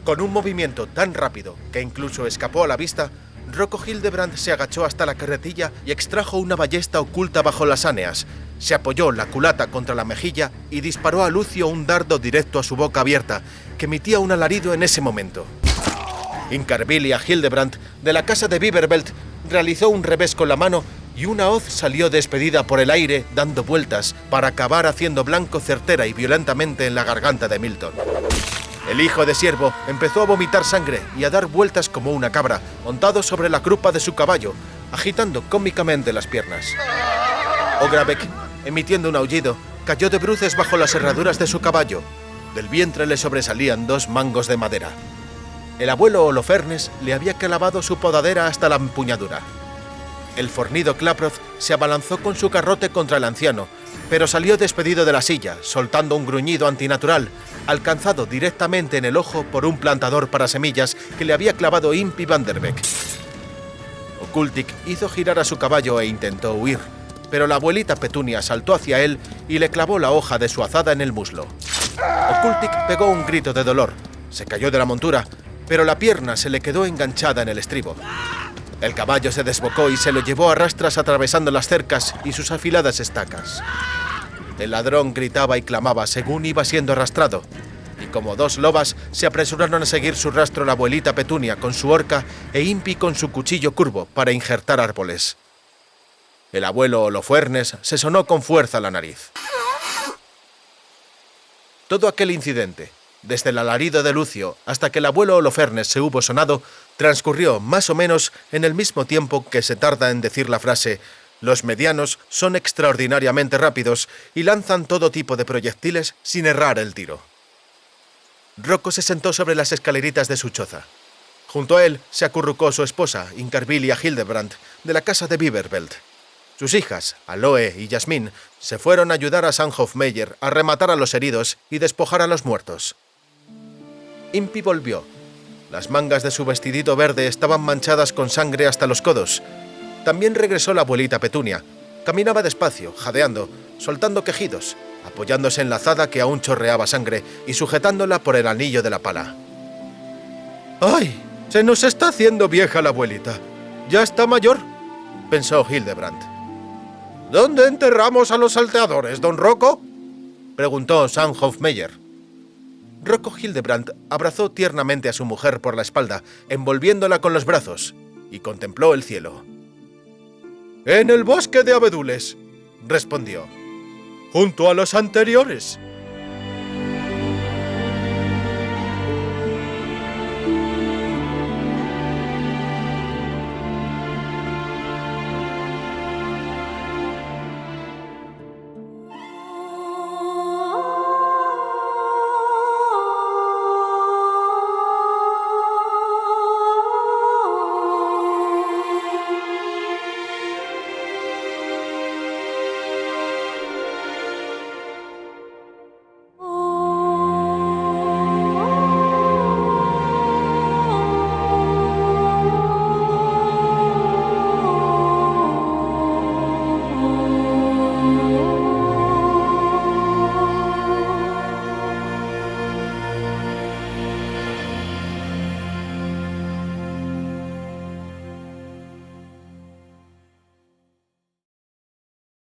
Con un movimiento tan rápido que incluso escapó a la vista, Rocco Hildebrand se agachó hasta la carretilla y extrajo una ballesta oculta bajo las áneas. Se apoyó la culata contra la mejilla y disparó a Lucio un dardo directo a su boca abierta, que emitía un alarido en ese momento. Incarvilia Hildebrand, de la casa de Biberbelt, realizó un revés con la mano y una hoz salió despedida por el aire dando vueltas para acabar haciendo blanco certera y violentamente en la garganta de Milton. El hijo de siervo empezó a vomitar sangre y a dar vueltas como una cabra, montado sobre la crupa de su caballo, agitando cómicamente las piernas. Ogravek, emitiendo un aullido, cayó de bruces bajo las herraduras de su caballo. Del vientre le sobresalían 2 mangos de madera. El abuelo Holofernes le había clavado su podadera hasta la empuñadura. El fornido Klaproth se abalanzó con su garrote contra el anciano, pero salió despedido de la silla, soltando un gruñido antinatural, alcanzado directamente en el ojo por un plantador para semillas que le había clavado Impy Vanderbeck. Okultik hizo girar a su caballo e intentó huir, pero la abuelita Petunia saltó hacia él y le clavó la hoja de su azada en el muslo. Okultik pegó un grito de dolor, se cayó de la montura, pero la pierna se le quedó enganchada en el estribo. El caballo se desbocó y se lo llevó a rastras atravesando las cercas y sus afiladas estacas. El ladrón gritaba y clamaba según iba siendo arrastrado, y como 2 lobas se apresuraron a seguir su rastro la abuelita Petunia con su horca e Impy con su cuchillo curvo para injertar árboles. El abuelo Holofernes se sonó con fuerza la nariz. Todo aquel incidente, desde el alarido de Lucio hasta que el abuelo Holofernes se hubo sonado, transcurrió más o menos en el mismo tiempo que se tarda en decir la frase «Los medianos son extraordinariamente rápidos y lanzan todo tipo de proyectiles sin errar el tiro». Rocco se sentó sobre las escaleritas de su choza. Junto a él se acurrucó su esposa, Incarvilia Hildebrand, de la casa de Biberbelt. Sus hijas, Aloe y Yasmín, se fueron a ayudar a Sam Hofmeyer a rematar a los heridos y despojar a los muertos. Impy volvió. Las mangas de su vestidito verde estaban manchadas con sangre hasta los codos. También regresó la abuelita Petunia. Caminaba despacio, jadeando, soltando quejidos, apoyándose en la azada que aún chorreaba sangre y sujetándola por el anillo de la pala. «¡Ay! Se nos está haciendo vieja la abuelita. ¿Ya está mayor?», pensó Hildebrand. «¿Dónde enterramos a los salteadores, don Rocco?», preguntó Sam Hofmeyer. Rocco Hildebrand abrazó tiernamente a su mujer por la espalda, envolviéndola con los brazos, y contempló el cielo. «En el bosque de abedules», respondió. «Junto a los anteriores»,